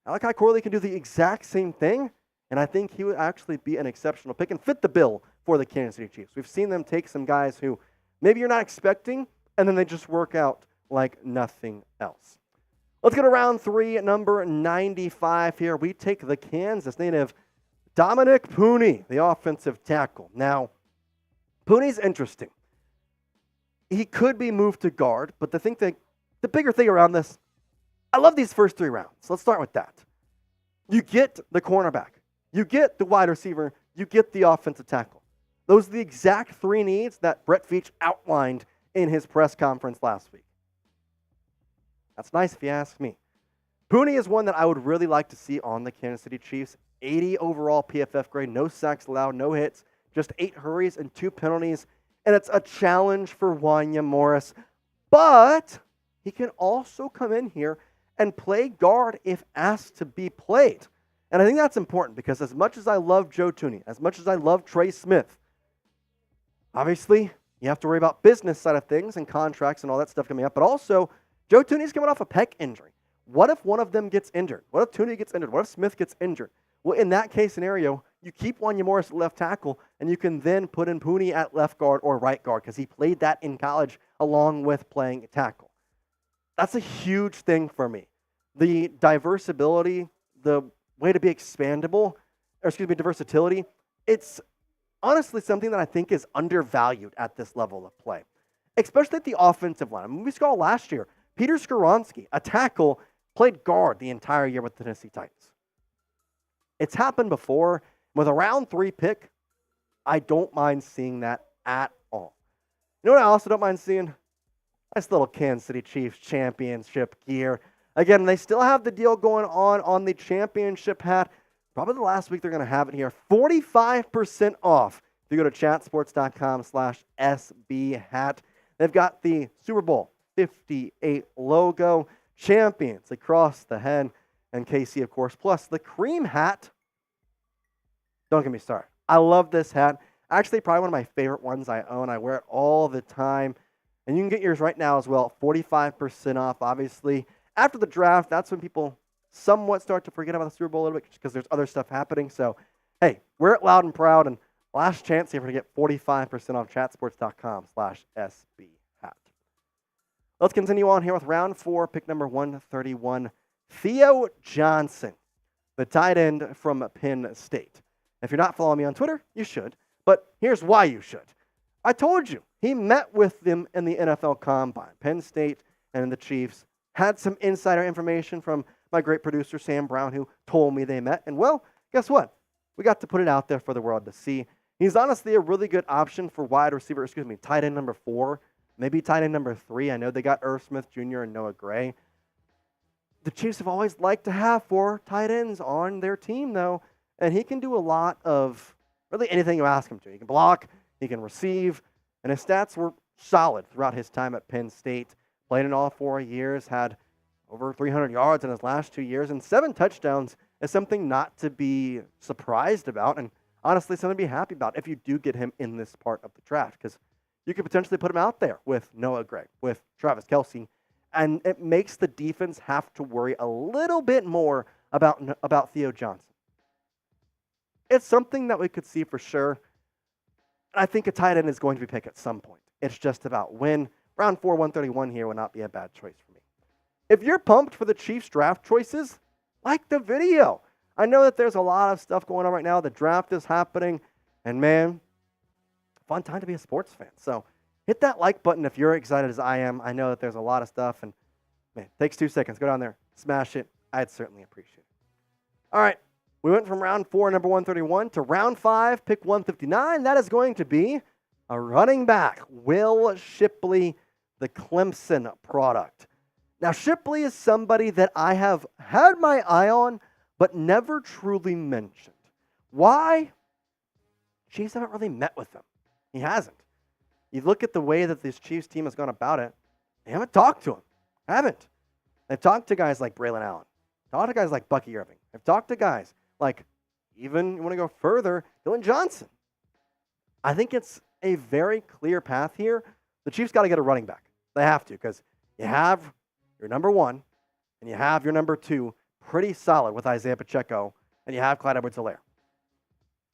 Malachi Corley can do the exact same thing, and I think he would actually be an exceptional pick and fit the bill for the Kansas City Chiefs. We've seen them take some guys who maybe you're not expecting, and then they just work out like nothing else. Let's go to round 3 at number 95 here. We take the Kansas native Dominic Pooney, the offensive tackle. Now, Pooney's interesting. He could be moved to guard, but the bigger thing around this, I love these first 3 rounds. Let's start with that. You get the cornerback. You get the wide receiver. You get the offensive tackle. Those are the exact 3 needs that Brett Veach outlined in his press conference last week. That's nice if you ask me. Pooney is one that I would really like to see on the Kansas City Chiefs. 80 overall PFF grade, no sacks allowed, no hits, just 8 hurries and 2 penalties. And it's a challenge for Wanya Morris. But he can also come in here and play guard if asked to be played. And I think that's important because as much as I love Joe Thuney, as much as I love Trey Smith, obviously you have to worry about business side of things and contracts and all that stuff coming up. But also, Joe Thuney's coming off a pec injury. What if one of them gets injured? What if Thuney gets injured? What if Smith gets injured? Well, in that case scenario, you keep Wanya Morris at left tackle, and you can then put in Pooney at left guard or right guard because he played that in college along with playing tackle. That's a huge thing for me. The diversability, the way to be expandable, versatility, it's honestly something that I think is undervalued at this level of play, especially at the offensive line. I mean, we saw last year, Peter Skoronski, a tackle, played guard the entire year with the Tennessee Titans. It's happened before. With a round 3 pick, I don't mind seeing that at all. You know what I also don't mind seeing? Nice little Kansas City Chiefs championship gear. Again, they still have the deal going on the championship hat. Probably the last week they're going to have it here. 45% off if you go to chatsports.com/SB hat. They've got the Super Bowl 58 logo, champions across the head, and KC, of course, plus the cream hat. Don't get me started. I love this hat. Actually, probably one of my favorite ones I own. I wear it all the time. And you can get yours right now as well, 45% off, obviously. After the draft, that's when people somewhat start to forget about the Super Bowl a little bit because there's other stuff happening. So, hey, wear it loud and proud. And last chance here to get 45% off chatsports.com/SB hat. Let's continue on here with round 4, pick number 131, Theo Johnson, the tight end from Penn State. If you're not following me on Twitter, you should. But here's why you should. I told you, he met with them in the NFL Combine. Penn State and the Chiefs had some insider information from my great producer, Sam Brown, who told me they met. And, well, guess what? We got to put it out there for the world to see. He's honestly a really good option for tight end number 4, maybe tight end number 3. I know they got Irv Smith Jr. and Noah Gray. The Chiefs have always liked to have 4 tight ends on their team, though, and he can do a lot of really anything you ask him to. He can block, he can receive, and his stats were solid throughout his time at Penn State. Played in all 4 years, had over 300 yards in his last 2 years, and 7 touchdowns is something not to be surprised about, and honestly something to be happy about if you do get him in this part of the draft, because you could potentially put him out there with Noah Gray, with Travis Kelce, and it makes the defense have to worry a little bit more about Theo Johnson. It's something that we could see for sure. I think a tight end is going to be picked at some point. It's just about when. Round 4, 131 here would not be a bad choice for me. If you're pumped for the Chiefs draft choices, like the video. I know that there's a lot of stuff going on right now. The draft is happening. And, man, fun time to be a sports fan. So hit that like button if you're excited as I am. I know that there's a lot of stuff. And, man, it takes 2 seconds. Go down there, smash it. I'd certainly appreciate it. All right. We went from round 4, number 131, to round 5, pick 159. That is going to be a running back, Will Shipley, the Clemson product. Now, Shipley is somebody that I have had my eye on, but never truly mentioned. Why? Chiefs haven't really met with him. He hasn't. You look at the way that this Chiefs team has gone about it, they haven't talked to him. Haven't. They've talked to guys like Braylon Allen. Talked to guys like Bucky Irving. They've talked to guys like, even you want to go further, Dylan Johnson. I think it's a very clear path here. The Chiefs got to get a running back. They have to, because you have your number 1 and you have your number 2 pretty solid with Isaiah Pacheco, and you have Clyde Edwards-Helaire.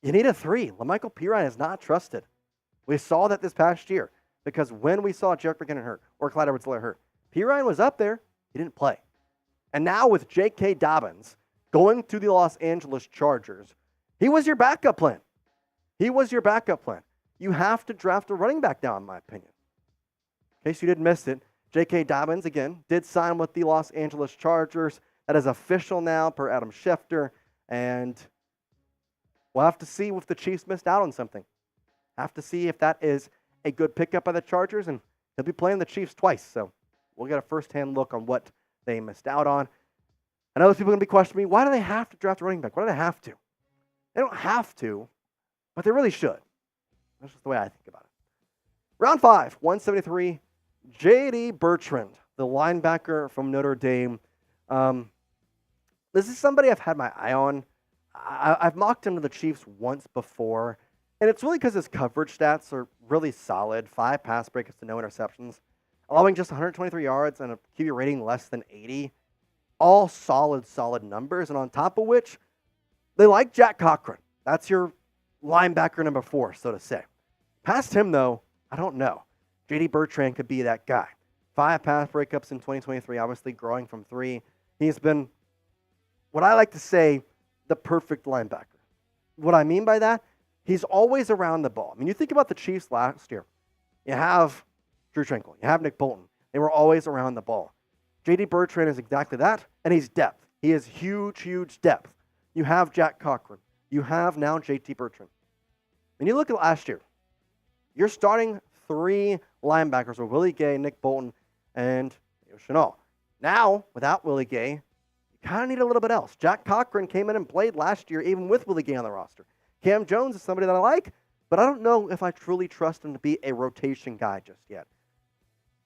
You need a 3. LaMichael Pirine is not trusted. We saw that this past year, because when we saw Jerick McKinnon hurt or Clyde Edwards-Helaire hurt, Pirine was up there. He didn't play. And now with J.K. Dobbins going to the Los Angeles Chargers, he was your backup plan. He was your backup plan. You have to draft a running back now, in my opinion. In case you didn't miss it, J.K. Dobbins, again, did sign with the Los Angeles Chargers. That is official now per Adam Schefter. And we'll have to see if the Chiefs missed out on something. Have to see if that is a good pickup by the Chargers. And he'll be playing the Chiefs twice. So we'll get a first-hand look on what they missed out on. I know there's people going to be questioning me, why do they have to draft a running back? Why do they have to? They don't have to, but they really should. That's just the way I think about it. Round 5, 173, J.D. Bertrand, the linebacker from Notre Dame. This is somebody I've had my eye on. I've mocked him to the Chiefs once before, and it's really because his coverage stats are really solid. 5 pass breakups to no interceptions, allowing just 123 yards and a QB rating less than 80. All solid numbers, and on top of which, they like Jack Cochran. That's your linebacker number 4, so to say. Past him, though, I don't know. J.D. Bertrand could be that guy. 5 pass breakups in 2023, obviously growing from 3. He's been, what I like to say, the perfect linebacker. What I mean by that, he's always around the ball. I mean, you think about the Chiefs last year. You have Drew Tranquil. You have Nick Bolton. They were always around the ball. J.D. Bertrand is exactly that, and he's depth. He is huge depth. You have Jack Cochran. You have now J.T. Bertrand. When you look at last year, you're starting 3 linebackers with Willie Gay, Nick Bolton, and Chenault. Now, without Willie Gay, you kind of need a little bit else. Jack Cochran came in and played last year, even with Willie Gay on the roster. Cam Jones is somebody that I like, but I don't know if I truly trust him to be a rotation guy just yet.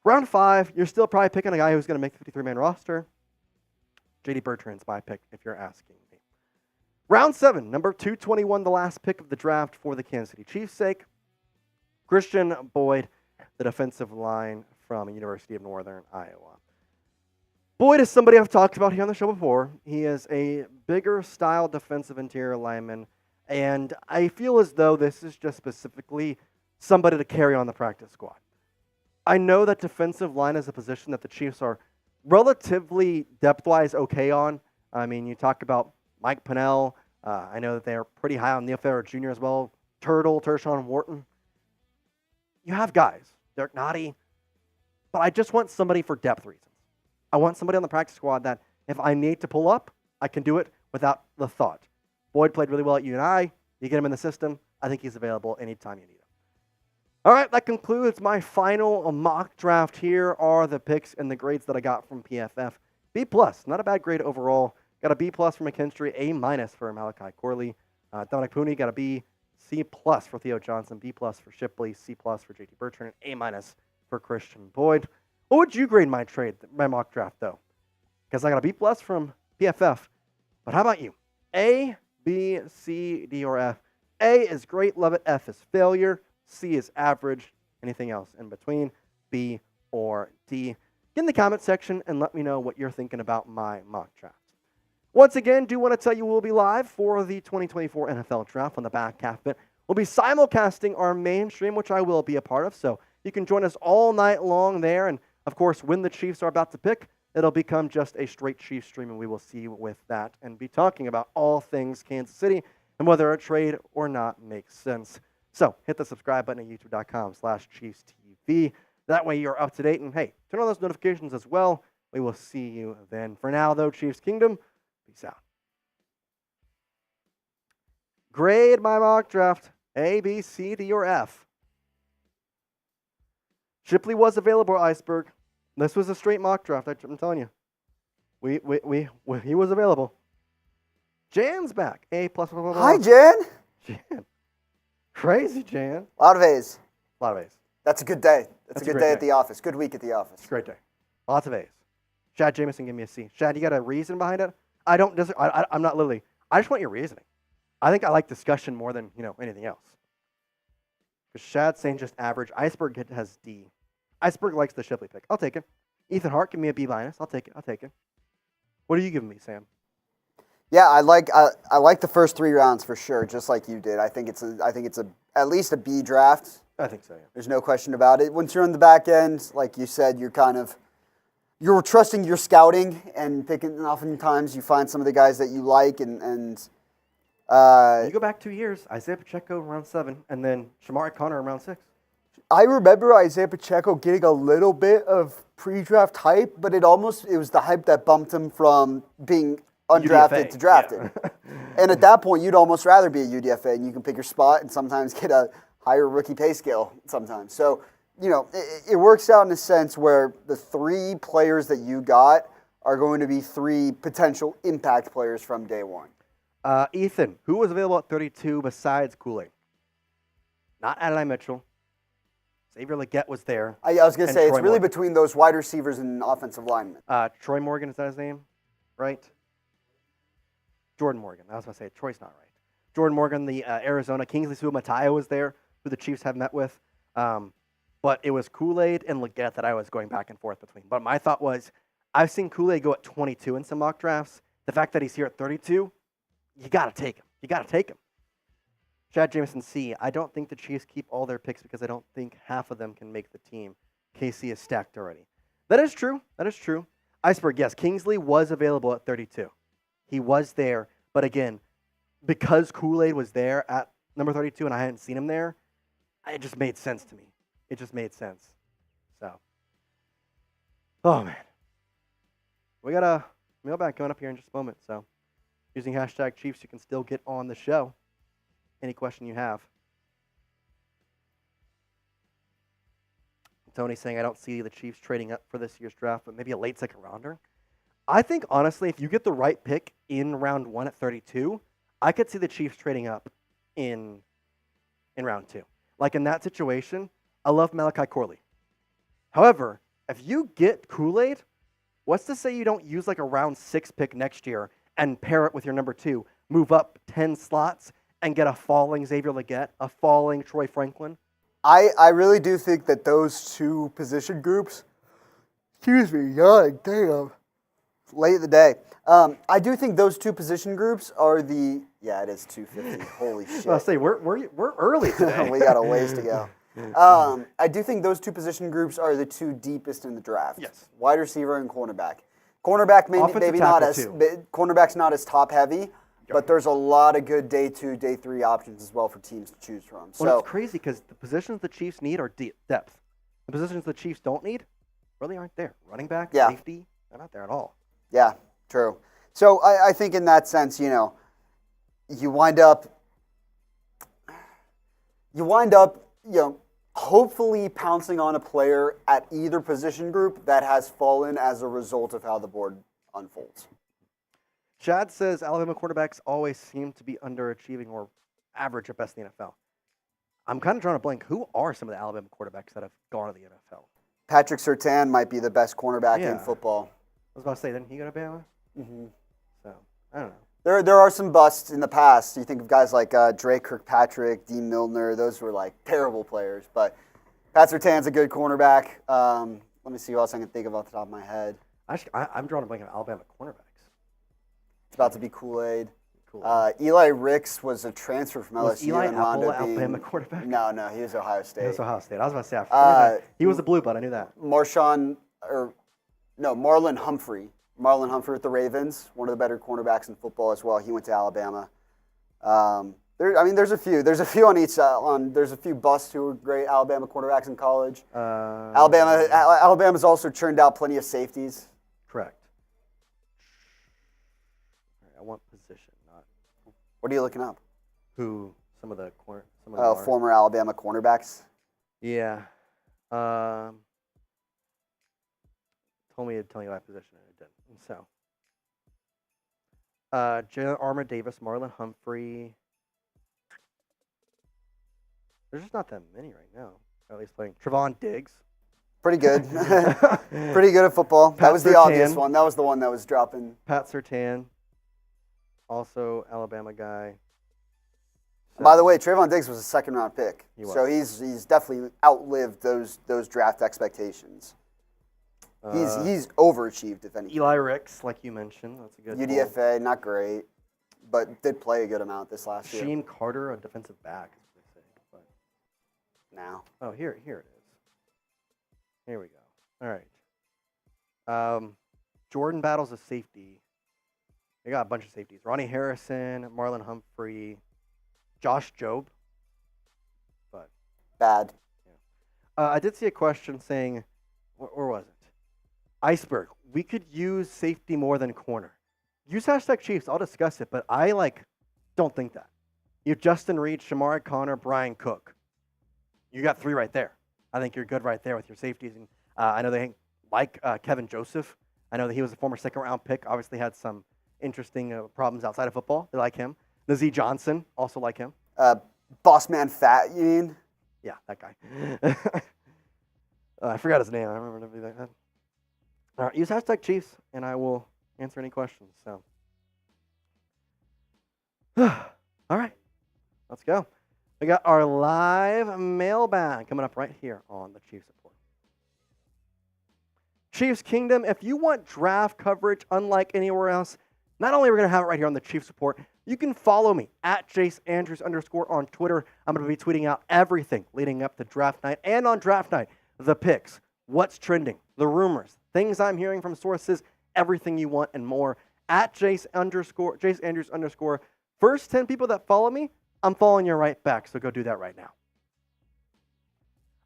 Round 5, you're still probably picking a guy who's going to make the 53-man roster. J.D. Bertrand's my pick, if you're asking me. Round 7, number 221, the last pick of the draft for the Kansas City Chiefs' sake. Christian Boyd, the defensive line from University of Northern Iowa. Boyd is somebody I've talked about here on the show before. He is a bigger style defensive interior lineman, and I feel as though this is just specifically somebody to carry on the practice squad. I know that defensive line is a position that the Chiefs are relatively depth-wise okay on. I mean, you talk about Mike Pennell. I know that they're pretty high on Neil Farrer Jr. as well. Tershawn Wharton. You have guys. Derek Nottie. But I just want somebody for depth reasons. I want somebody on the practice squad that if I need to pull up, I can do it without the thought. Boyd played really well at UNI. You get him in the system. I think he's available anytime you need him. All right, that concludes my final mock draft. Here are the picks and the grades that I got from PFF. B+, not a bad grade overall. Got a B+ for McKinstry, A- for Malachi Corley. Dominic Pooney got a B, C+ for Theo Johnson, B+ for Shipley, C+ for JT Bertrand, and A- for Christian Boyd. What would you grade my mock draft, though? Because I got a B+ from PFF. But how about you? A, B, C, D, or F? A is great, love it. F is failure. C is average. Anything else in between? B or D? Get in the comment section and let me know what you're thinking about my mock draft. Once again, do want to tell you we'll be live for the 2024 NFL Draft on the back half of it. We'll be simulcasting our main stream, which I will be a part of, so you can join us all night long there. And, of course, when the Chiefs are about to pick, it'll become just a straight Chiefs stream, and we will see you with that and be talking about all things Kansas City and whether a trade or not makes sense. So hit the subscribe button at youtube.com/ChiefsTV. That way you're up to date. And, hey, turn on those notifications as well. We will see you then. For now, though, Chiefs Kingdom, peace out. Grade my mock draft. A, B, C, D, or F. Shipley was available, Iceberg. This was a straight mock draft, I'm telling you. He was available. Jan's back. A++++. Hi, Jan. Jan. Crazy, Jan. A lot of A's. A lot of A's. That's a good day. That's a good day day at the office. Good week at the office. It's a great day. Lots of A's. Shad Jamison, give me a C. Shad, you got a reason behind it? I'm not literally. I just want your reasoning. I think I like discussion more than, anything else. Because Shad's saying just average. Iceberg has D. Iceberg likes the Shipley pick. I'll take it. Ethan Hart, give me a B-. I'll take it. What are you giving me, Sam? Yeah, I like the first 3 rounds for sure, just like you did. I think it's at least a B draft. I think so, yeah. There's no question about it. Once you're on the back end, like you said, you're trusting your scouting and picking. And oftentimes, you find some of the guys that you like, and you go back 2 years. Isaiah Pacheco round 7, and then Shamari Connor round 6. I remember Isaiah Pacheco getting a little bit of pre-draft hype, but it was the hype that bumped him from being undrafted to drafted. Yeah. And at that point, you'd almost rather be a UDFA, and you can pick your spot and sometimes get a higher rookie pay scale sometimes. So, it works out in a sense where the 3 players that you got are going to be 3 potential impact players from day one. Ethan, who was available at 32 besides Kool-Aid? Not Adonai Mitchell. Xavier Legette was there. I was going to say, Troy it's really Morgan. between those wide receivers and offensive linemen. Troy Morgan, is that his name? Right? Jordan Morgan. I was going to say, Troy's not right. Jordan Morgan, the Arizona. Kingsley Suamataia was there, who the Chiefs have met with. But it was Kool-Aid and Legette that I was going back and forth between. But my thought was, I've seen Kool-Aid go at 22 in some mock drafts. The fact that he's here at 32, you got to take him. Chad Jamison C. I don't think the Chiefs keep all their picks because I don't think half of them can make the team. KC is stacked already. That is true. Iceberg, yes, Kingsley was available at 32. He was there. But again, because Kool-Aid was there at number 32 and I hadn't seen him there, it just made sense to me. It just made sense. So, oh, man. We got a mailbag coming up here in just a moment. So, using hashtag Chiefs, you can still get on the show. Any question you have. Tony saying, I don't see the Chiefs trading up for this year's draft, but maybe a late second rounder. I think, honestly, if you get the right pick in round 1 at 32, I could see the Chiefs trading up in round 2. Like, in that situation, I love Malachi Corley. However, if you get Kool-Aid, what's to say you don't use like a round 6 pick next year and pair it with your number 2, move up 10 slots, and get a falling Xavier Legette, a falling Troy Franklin? I really do think that those two position groups, excuse me, yawning, damn, late in the day. I do think those two position groups are the, yeah, it is 2:50. Holy shit. I'll say we're early today. We got a ways to go. I do think those two position groups are the two deepest in the draft. Yes. Wide receiver and cornerback. Cornerback maybe not as cornerback's not as top heavy, but there's a lot of good day 2, day 3 options as well for teams to choose from. Well, it's crazy because the positions the Chiefs need are depth. The positions the Chiefs don't need really aren't there. Running back, safety, they're not there at all. Yeah, true. So I think in that sense, you wind up, hopefully pouncing on a player at either position group that has fallen as a result of how the board unfolds. Chad says Alabama quarterbacks always seem to be underachieving or average at best in the NFL. I'm kind of drawing a blank. Who are some of the Alabama quarterbacks that have gone to the NFL? Patrick Surtain might be the best cornerback in football. I was about to say, didn't he go to Bama? Mm-hmm. So, I don't There know. are some busts in the past. You think of guys like Drake Kirkpatrick, Dean Milner. Those were like terrible players. But Pat Surtain's a good cornerback. Let me see who else I can think of off the top of my head. I'm drawing a blank on Alabama cornerbacks. It's about to be Kool-Aid. Eli Ricks was a transfer from LSU. Was Eli Apple Alabama quarterback? No, he was Ohio State. He was Ohio State. I was about to say, he was a blue blood. I knew that. Marlon Humphrey. Marlon Humphrey with the Ravens, one of the better cornerbacks in football as well. He went to Alabama. There's a few. There's a few on each. There's a few busts who were great Alabama cornerbacks in college. Alabama's also churned out plenty of safeties. Correct. I want position, not. What are you looking up? Who? Some of the former Alabama cornerbacks. Yeah. Told me to tell you my position, and it didn't. So, Jalen Armour Davis, Marlon Humphrey. There's just not that many right now. At least playing Trevon Diggs. Pretty good. Pretty good at football. That was the obvious one. That was the one that was dropping. Pat Surtain, also Alabama guy. So, by the way, Trevon Diggs was a second-round pick, so he's definitely outlived those draft expectations. He's overachieved, if anything. Eli Ricks, like you mentioned, that's a good UDFA, not great, but did play a good amount this last year. Sheen Carter, a defensive back. Now. Oh, here it is. Here we go. All right. Jordan Battle's a safety. They got a bunch of safeties. Ronnie Harrison, Marlon Humphrey, Josh Jobe. But bad. Yeah. I did see a question saying, where was it? Iceberg. We could use safety more than corner. Use #Chiefs. I'll discuss it, but I don't think that. You have Justin Reed, Shamari Connor, Brian Cook. You got 3 right there. I think you're good right there with your safeties. And I know they like Kevin Joseph. I know that he was a former second-round pick. Obviously had some interesting problems outside of football. They like him. Nazee Johnson, also like him. Boss Man Fat, you mean? Yeah, that guy. I forgot his name. I remember everything like that. All right, use #Chiefs, and I will answer any questions. So, all right, let's go. We got our live mailbag coming up right here on the Chiefs Report. Chiefs Kingdom, if you want draft coverage unlike anywhere else, not only are we going to have it right here on the Chiefs Report, you can follow me at Jace Andrews _ on Twitter. I'm going to be tweeting out everything leading up to draft night, and on draft night, the picks, what's trending, the rumors, things I'm hearing from sources, everything you want and more at Jace Andrews _ First 10 people that follow me, I'm following you right back, so go do that right now.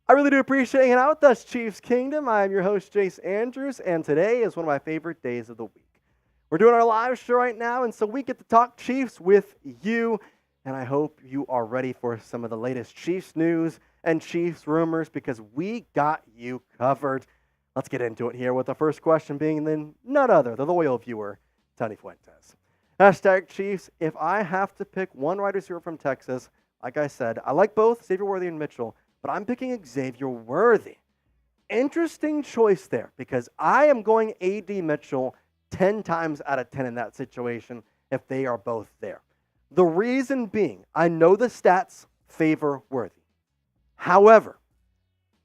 I really do appreciate hanging out with us, Chiefs Kingdom. I am your host, Jace Andrews, and today is one of my favorite days of the week. We're doing our live show right now, and so we get to talk Chiefs with you. and I hope you are ready for some of the latest Chiefs news and Chiefs rumors because we got you covered. Let's get into it here with the first question being then none other, the loyal viewer, Tony Fuentes. Hashtag Chiefs, if I have to pick one wide receiver from Texas, like I said, I like both Xavier Worthy and Mitchell, but I'm picking Xavier Worthy. Interesting choice there because I am going AD Mitchell 10 times out of 10 in that situation if they are both there. The reason being, I know the stats favor Worthy. However,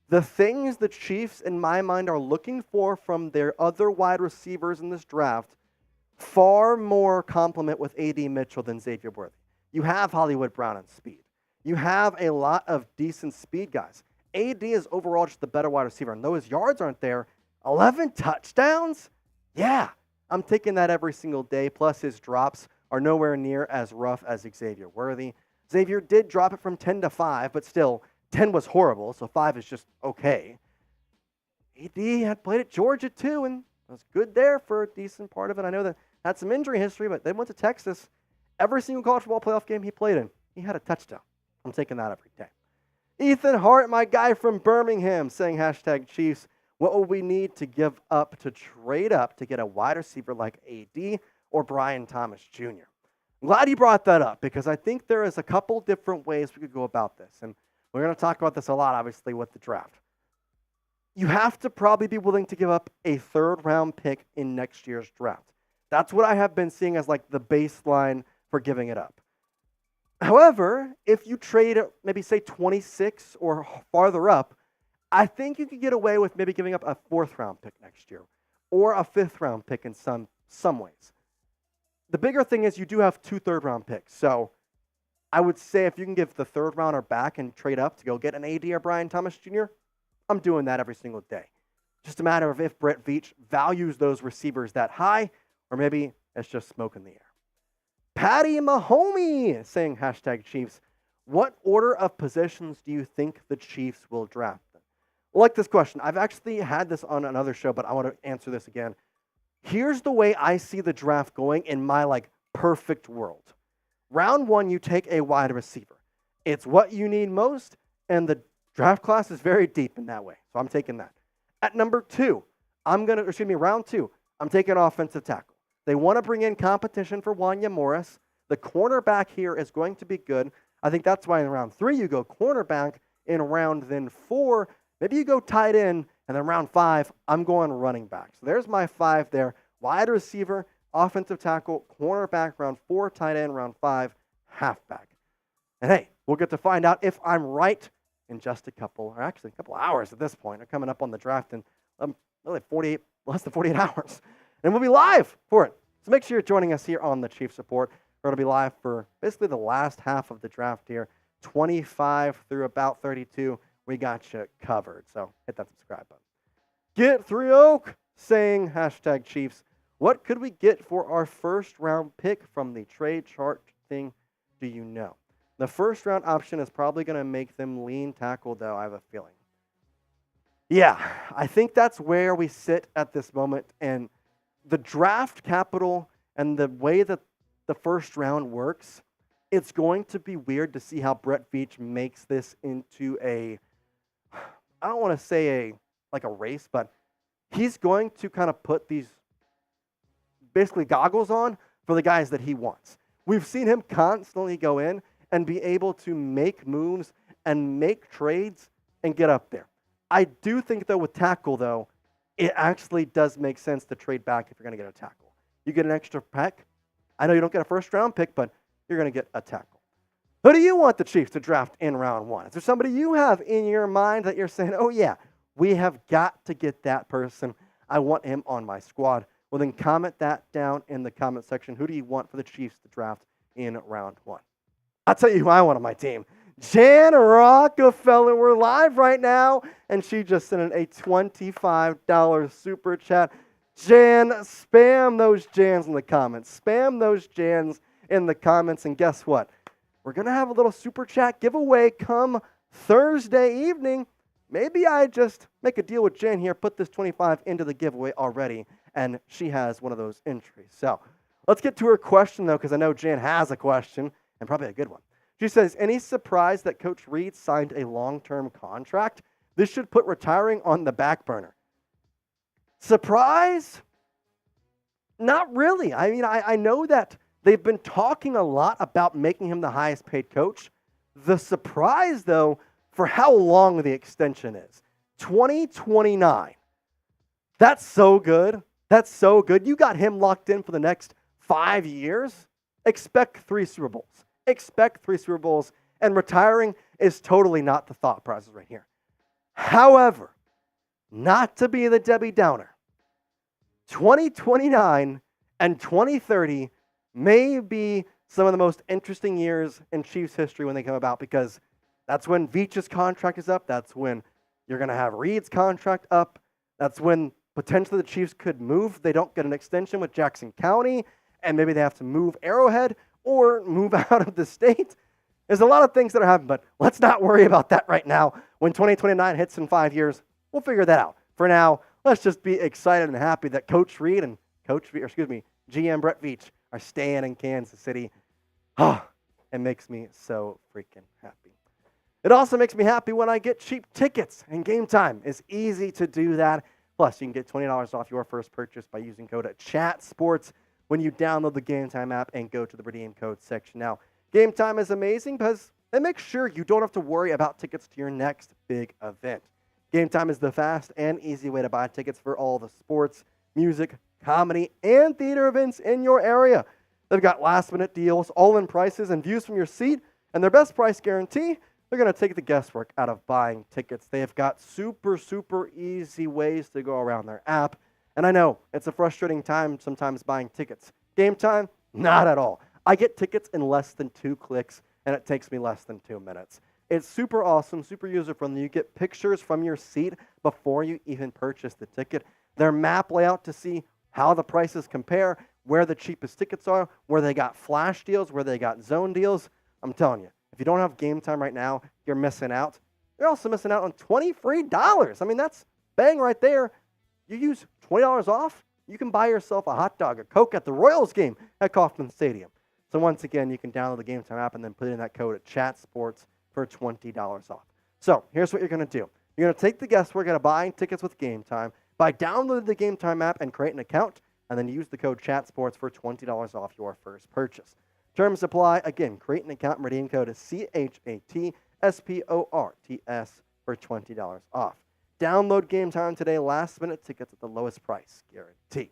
the things the Chiefs, in my mind, are looking for from their other wide receivers in this draft far more complement with AD Mitchell than Xavier Worthy. You have Hollywood Brown on speed. You have a lot of decent speed guys. AD is overall just the better wide receiver, and though his yards aren't there, 11 touchdowns? Yeah, I'm taking that every single day, plus his drops are nowhere near as rough as Xavier Worthy. Xavier did drop it from 10 to 5, but still, 10 was horrible, so 5 is just okay. AD had played at Georgia too, and was good there for a decent part of it. I know that had some injury history, but they went to Texas. Every single college football playoff game he played in, he had a touchdown. I'm taking that every day. Ethan Hart, my guy from Birmingham, saying hashtag Chiefs, what will we need to give up to trade up to get a wide receiver like AD or Brian Thomas Jr.? I'm glad you brought that up because I think there is a couple different ways we could go about this. And we're going to talk about this a lot, obviously, with the draft. You have to probably be willing to give up a third-round pick in next year's draft. That's what I have been seeing as like the baseline for giving it up. However, if you trade maybe say 26 or farther up, I think you could get away with maybe giving up a fourth-round pick next year or a fifth-round pick in some ways. The bigger thing is you do have 2 third-round picks. So I would say if you can give the third rounder back and trade up to go get an AD or Brian Thomas Jr., I'm doing that every single day. Just a matter of if Brett Veach values those receivers that high, or maybe it's just smoke in the air. Patty Mahomey saying hashtag Chiefs. What order of positions do you think the Chiefs will draft? I like this question. I've actually had this on another show, but I want to answer this again. Here's the way I see the draft going in my perfect world. Round 1, you take a wide receiver. It's what you need most, and the draft class is very deep in that way. So I'm taking that. At number 2, round 2, I'm taking offensive tackle. They want to bring in competition for Wanya Morris. The cornerback here is going to be good. I think that's why in round 3 you go cornerback. In round then 4, maybe you go tight end. And then round 5, I'm going running back. So there's my 5 there. Wide receiver, offensive tackle, cornerback, round 4, tight end, round 5, halfback. And hey, we'll get to find out if I'm right in just a couple hours at this point. I'm coming up on the draft in less than 48 hours. And we'll be live for it. So make sure you're joining us here on the Chiefs Report. We're going to be live for basically the last half of the draft here, 25 through about 32. We got you covered. So hit that subscribe button. Get 3 Oak saying hashtag Chiefs. What could we get for our first round pick from the trade chart thing? Do you know? The first round option is probably going to make them lean tackle, though, I have a feeling. Yeah, I think that's where we sit at this moment. And the draft capital and the way that the first round works, it's going to be weird to see how Brett Veach makes this into I don't want to say a race, but he's going to kind of put these basically goggles on for the guys that he wants. We've seen him constantly go in and be able to make moves and make trades and get up there. I do think, though, with tackle, though, it actually does make sense to trade back if you're going to get a tackle. You get an extra pick. I know you don't get a first-round pick, but you're going to get a tackle. Who do you want the Chiefs to draft in round 1? Is there somebody you have in your mind that you're saying, oh, yeah, we have got to get that person. I want him on my squad. Well, then comment that down in the comment section. Who do you want for the Chiefs to draft in round 1? I'll tell you who I want on my team. Jan Rockefeller. We're live right now, and she just sent in a $25 super chat. Jan, spam those Jans in the comments. Spam those Jans in the comments, and guess what? We're going to have a little super chat giveaway come Thursday evening. Maybe I just make a deal with Jan here, put this 25 into the giveaway already, and she has one of those entries. So let's get to her question, though, because I know Jan has a question, and probably a good one. She says, any surprise that Coach Reed signed a long-term contract? This should put retiring on the back burner. Surprise? Not really. I mean, I know that they've been talking a lot about making him the highest paid coach. The surprise, though, for how long the extension is. 2029. That's so good. That's so good. You got him locked in for the next 5 years. Expect 3 Super Bowls. Expect 3 Super Bowls. And retiring is totally not the thought process right here. However, not to be the Debbie Downer, 2029 and 2030 may be some of the most interesting years in Chiefs history when they come about, because that's when Veach's contract is up. That's when you're going to have Reed's contract up. That's when potentially the Chiefs could move. They don't get an extension with Jackson County, and maybe they have to move Arrowhead or move out of the state. There's a lot of things that are happening, but let's not worry about that right now. When 2029 hits in 5 years, we'll figure that out. For now, let's just be excited and happy that Coach Reed and GM Brett Veach are staying in Kansas City. It makes me so freaking happy. It also makes me happy when I get cheap tickets, and Game Time is easy to do that. Plus, you can get $20 off your first purchase by using code CHATSPORTS when you download the Game Time app and go to the redeem code section. Now, Game Time is amazing because it makes sure you don't have to worry about tickets to your next big event. Game Time is the fast and easy way to buy tickets for all the sports, music, comedy, and theater events in your area. They've got last-minute deals, all-in prices, and views from your seat, and their best price guarantee, they're going to take the guesswork out of buying tickets. They have got super, super easy ways to go around their app, and I know it's a frustrating time sometimes buying tickets. Game Time? Not at all. I get tickets in less than 2 clicks, and it takes me less than 2 minutes. It's super awesome, super user-friendly. You get pictures from your seat before you even purchase the ticket. Their map layout to see how the prices compare, where the cheapest tickets are, where they got flash deals, where they got zone deals. I'm telling you, if you don't have Game Time right now, you're missing out. You're also missing out on $20 free. I mean, that's bang right there. You use $20 off, you can buy yourself a hot dog, a Coke at the Royals game at Kauffman Stadium. So once again, you can download the Game Time app and then put in that code at ChatSports for $20 off. So here's what you're going to do. You're going to take the guesswork out of buying tickets with Game Time by downloading the Game Time app and create an account, and then use the code CHATSPORTS for $20 off your first purchase. Terms apply. Again, create an account and redeem code is CHATSPORTS for $20 off. Download Game Time today. Last-minute tickets at the lowest price guarantee.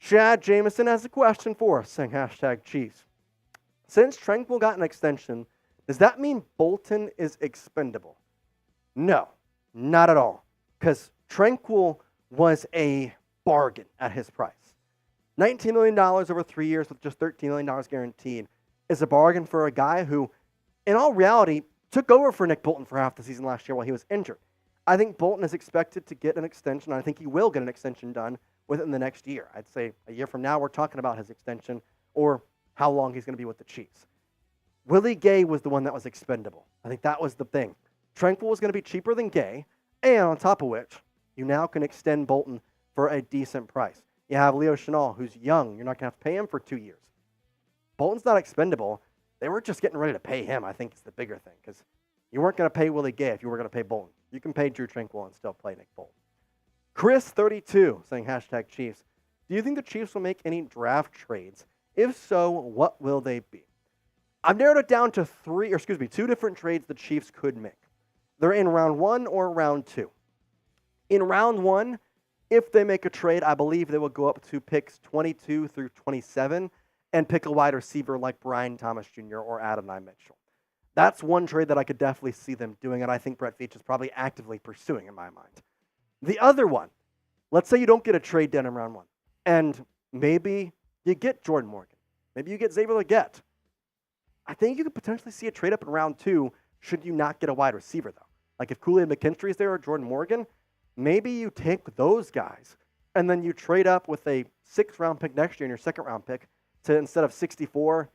Chad Jameson has a question for us, saying #Chiefs. Since Tranquil got an extension, does that mean Bolton is expendable? No, not at all. Because Tranquil was a bargain at his price. $19 million over 3 years with just $13 million guaranteed is a bargain for a guy who, in all reality, took over for Nick Bolton for half the season last year while he was injured. I think Bolton is expected to get an extension. I think he will get an extension done within the next year. I'd say a year from now, we're talking about his extension or how long he's going to be with the Chiefs. Willie Gay was the one that was expendable. I think that was the thing. Tranquil was going to be cheaper than Gay, and on top of which, you now can extend Bolton for a decent price. You have Leo Chenal, who's young. You're not going to have to pay him for 2 years. Bolton's not expendable. They were just getting ready to pay him, I think is the bigger thing, because you weren't going to pay Willie Gay if you were going to pay Bolton. You can pay Drew Tranquil and still play Nick Bolton. Chris32 saying #Chiefs. Do you think the Chiefs will make any draft trades? If so, what will they be? I've narrowed it down to 2 different trades the Chiefs could make. They're in round 1 or round 2. In round 1, if they make a trade, I believe they will go up to picks 22 through 27 and pick a wide receiver like Brian Thomas Jr. or Adonai Mitchell. That's one trade that I could definitely see them doing, and I think Brett Veach is probably actively pursuing in my mind. The other one, let's say you don't get a trade done in round 1, and maybe you get Jordan Morgan. Maybe you get Xavier Legette. I think you could potentially see a trade up in round 2 should you not get a wide receiver, though. Like if Kool-Aid McKinstry is there or Jordan Morgan, maybe you take those guys, and then you trade up with a 6th-round pick next year and your 2nd-round pick to, instead of 64,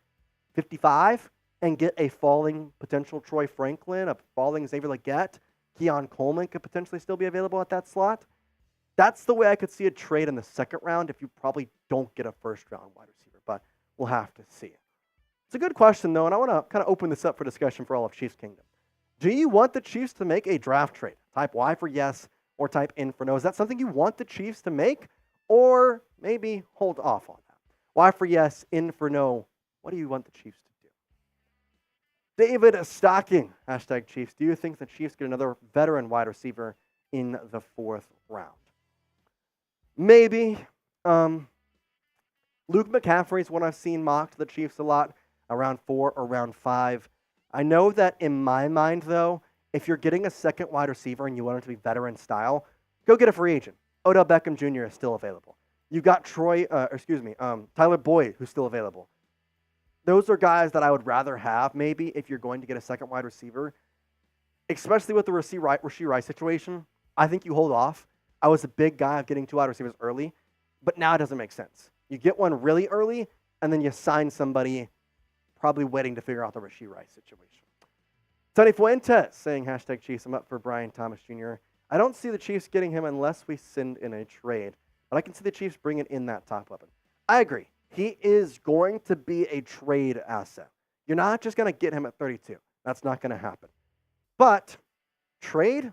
55, and get a falling potential Troy Franklin, a falling Xavier Legette. Keon Coleman could potentially still be available at that slot. That's the way I could see a trade in the 2nd round if you probably don't get a 1st-round wide receiver, but we'll have to see. It's a good question, though, and I want to kind of open this up for discussion for all of Chiefs Kingdom. Do you want the Chiefs to make a draft trade? Type Y for yes or type in for no. Is that something you want the Chiefs to make, or maybe hold off on that? Y for yes, in for no. What do you want the Chiefs to do? David Stocking, hashtag Chiefs. Do you think the Chiefs get another veteran wide receiver in the 4th round? Maybe. Luke McCaffrey is one I've seen mocked to the Chiefs a lot, around 4 or around 5. I know that in my mind, though, if you're getting a second wide receiver and you want him to be veteran style, go get a free agent. Odell Beckham Jr. is still available. You've got Tyler Boyd, who's still available. Those are guys that I would rather have, maybe, if you're going to get a second wide receiver, especially with the Rashee Rice situation. I think you hold off. I was a big guy of getting 2 wide receivers early, but now it doesn't make sense. You get one really early, and then you sign somebody probably waiting to figure out the Rashee Rice situation. Tony Fuentes saying, hashtag Chiefs, I'm up for Brian Thomas Jr. I don't see the Chiefs getting him unless we send in a trade, but I can see the Chiefs bringing in that top weapon. I agree. He is going to be a trade asset. You're not just going to get him at 32. That's not going to happen. But trade,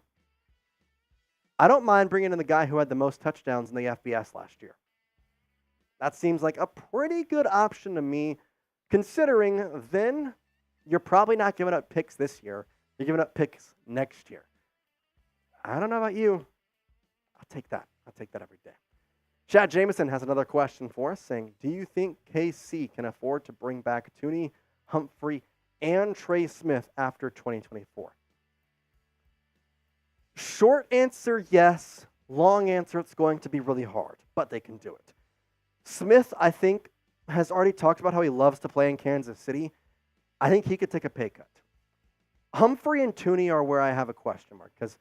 I don't mind bringing in the guy who had the most touchdowns in the FBS last year. That seems like a pretty good option to me, considering then you're probably not giving up picks this year. You're giving up picks next year. I don't know about you. I'll take that. I'll take that every day. Chad Jameson has another question for us saying, do you think KC can afford to bring back Tooney, Humphrey, and Trey Smith after 2024? Short answer, yes. Long answer, it's going to be really hard, but they can do it. Smith, I think, has already talked about how he loves to play in Kansas City. I think he could take a pay cut. Humphrey and Tooney are where I have a question mark, because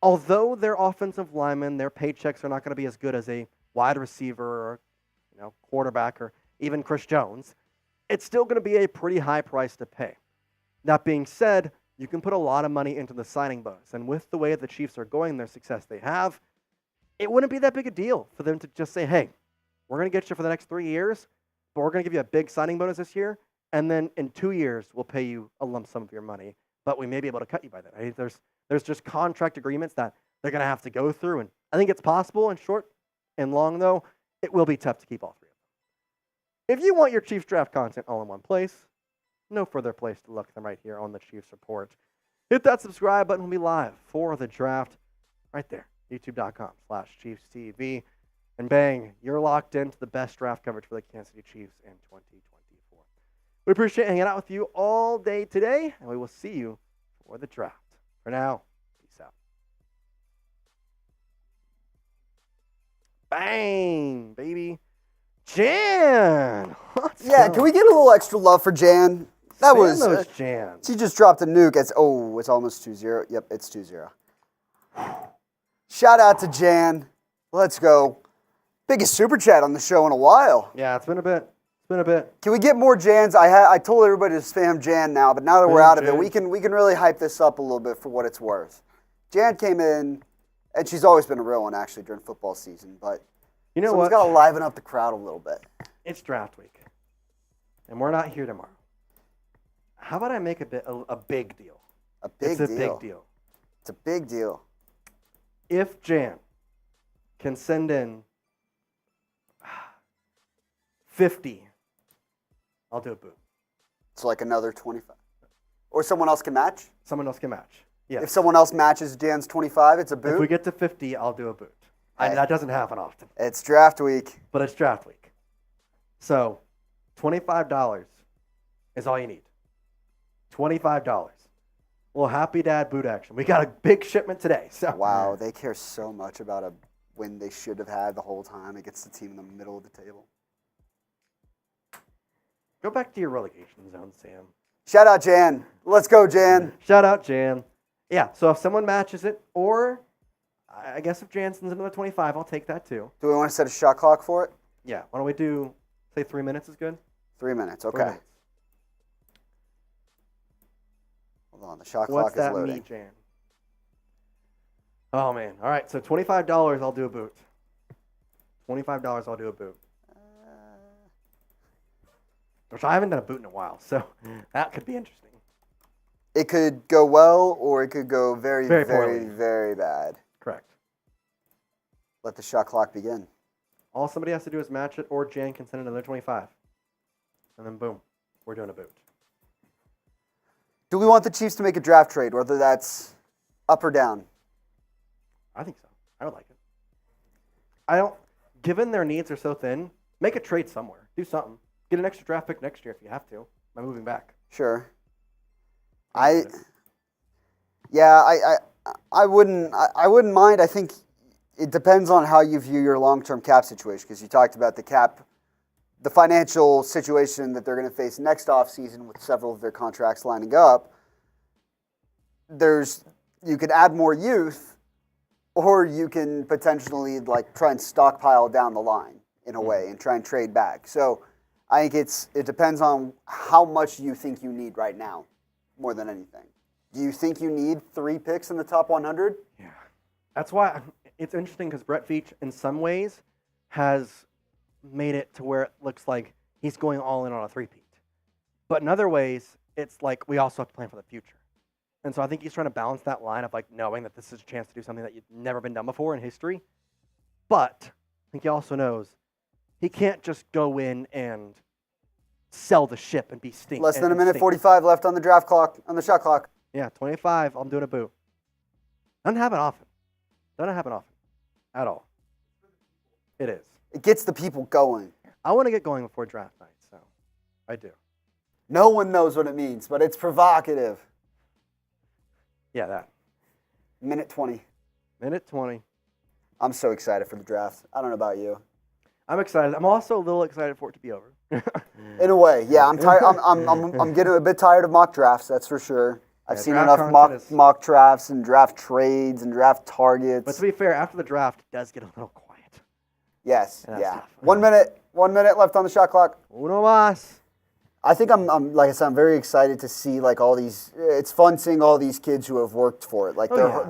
although they're offensive linemen, their paychecks are not going to be as good as a wide receiver or quarterback or even Chris Jones, it's still going to be a pretty high price to pay. That being said, you can put a lot of money into the signing bonus, and with the way the Chiefs are going, their success they have, it wouldn't be that big a deal for them to just say, hey, we're going to get you for the next 3 years, but we're going to give you a big signing bonus this year, and then in 2 years, we'll pay you a lump sum of your money, but we may be able to cut you by that. I think there's just contract agreements that they're going to have to go through, and I think it's possible. In short and long, though, it will be tough to keep all 3 of them. If you want your Chiefs draft content all in one place, no further place to look than right here on the Chiefs Report. Hit that subscribe button. We'll be live for the draft right there, youtube.com/ChiefsTV. And bang, you're locked into the best draft coverage for the Kansas City Chiefs in 2024. We appreciate hanging out with you all day today, and we will see you for the draft. For now, peace out. Bang, baby. Jan! Can we get a little extra love for Jan? That was those Jans. She just dropped a nuke. It's almost 2-0. Yep, it's 2-0. Shout out to Jan. Let's go. Biggest super chat on the show in a while. Yeah, it's been a bit. Can we get more Jans? I told everybody to spam Jan now, but now that we're out of it, we can really hype this up a little bit for what it's worth. Jan came in, and she's always been a real one actually during football season, but you know someone's got to liven up the crowd a little bit. It's draft week, and we're not here tomorrow. How about I make a big deal? It's a big deal. It's a big deal. If Jan can send in 50, I'll do a boot. So like another 25. Or someone else can match? Someone else can match. Yeah. If someone else matches Jan's 25, it's a boot? If we get to 50, I'll do a boot. Hey. That doesn't happen often. It's draft week. But it's draft week. So $25 is all you need. $25. Well, happy dad boot action. We got a big shipment today. So wow, they care so much about a win they should have had the whole time against the team in the middle of the table. Go back to your relegation zone, Sam. Shout out Jan. Let's go, Jan. Shout out Jan. Yeah, so if someone matches it, or I guess if Jan sends another 25, I'll take that too. Do we want to set a shot clock for it? Yeah. Why don't we do, say 3 minutes is good? 3 minutes, okay. 3 minutes. Hold on, the shot clock is loading. What's that mean, Jan? Oh, man. All right, so $25, I'll do a boot. $25, I'll do a boot. which I haven't done a boot in a while, so that could be interesting. It could go well, or it could go very, Very very, poorly. very bad. Correct. Let the shot clock begin. All somebody has to do is match it, or Jan can send another 25. And then boom, we're doing a boot. Do we want the Chiefs to make a draft trade, whether that's up or down? I think so. I would like it. I don't, given their needs are so thin, make a trade somewhere. Do something. Get an extra draft pick next year if you have to, by moving back. Sure. I wouldn't mind. I think it depends on how you view your long-term cap situation, because you talked about the financial situation that they're going to face next offseason with several of their contracts lining up. You could add more youth, or you can potentially try and stockpile down the line in a way and try and trade back. So I think it depends on how much you think you need right now, more than anything. Do you think you need 3 picks in the top 100? Yeah. That's why it's interesting, because Brett Veach, in some ways, has made it to where it looks like he's going all in on a 3-peat. But in other ways, it's like we also have to plan for the future. And so I think he's trying to balance that line of knowing that this is a chance to do something that you've never been done before in history. But I think he also knows he can't just go in and sell the ship and be stink. Less than a minute 45 left on the draft clock, on the shot clock. Yeah, 25. I'm doing a boot. Doesn't happen often. At all. It is. It gets the people going. I want to get going before draft night, so I do. No one knows what it means, but it's provocative. Yeah, that. Minute 20. Minute 20. I'm so excited for the draft. I don't know about you. I'm excited. I'm also a little excited for it to be over. In a way, yeah. I'm tired. I'm getting a bit tired of mock drafts. That's for sure. I've seen enough mock drafts and draft trades and draft targets. But to be fair, after the draft, it does get a little quiet. Yes, yeah. 1 minute left on the shot clock. Uno más. I think I'm like I said, I'm very excited to see all these. It's fun seeing all these kids who have worked for it.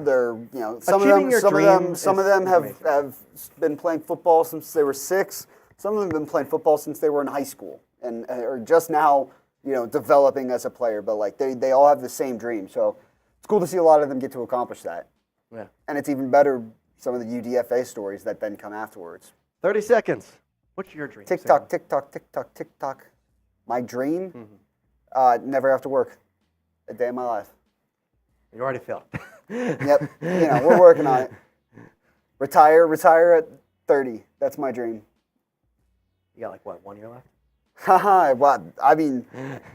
They're some of them have been playing football since they were 6. Some of them have been playing football since they were in high school and are just now developing as a player. But they all have the same dream. So it's cool to see a lot of them get to accomplish that. Yeah. And it's even better some of the UDFA stories that then come afterwards. 30 seconds. What's your dream? Tick tock, tick tock, tick tock, tick tock. My dream? Never have to work a day in my life. You already failed. Yep. We're working on it. Retire at 30. That's my dream. You got 1 year left? Haha. Well, I mean,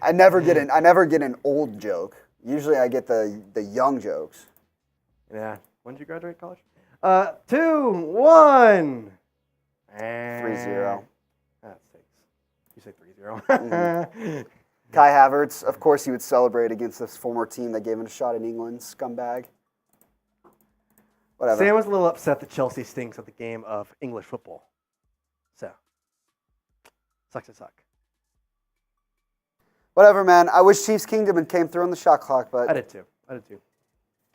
I never get an old joke. Usually I get the young jokes. Yeah. When did you graduate college? 2, 1. 3-0. That stinks. You say 3-0. Kai Havertz, of course he would celebrate against this former team that gave him a shot in England, scumbag. Whatever. Sam was a little upset that Chelsea stinks at the game of English football. So, sucks to suck. Whatever, man. I wish Chiefs Kingdom came through on the shot clock, but I did too.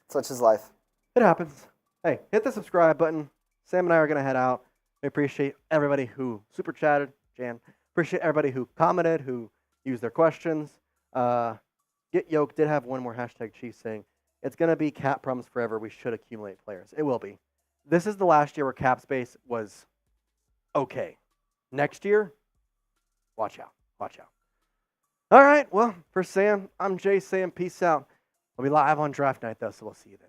Such is life. It happens. Hey, hit the subscribe button. Sam and I are going to head out. We appreciate everybody who super chatted. Jan. Appreciate everybody who commented, who used their questions. Get Yoked did have one more hashtag Chiefs saying, it's going to be cap problems forever. We should accumulate players. It will be. This is the last year where cap space was okay. Next year, watch out. All right, well, for Sam, I'm Jace saying peace out. We'll be live on draft night, though, so we'll see you then.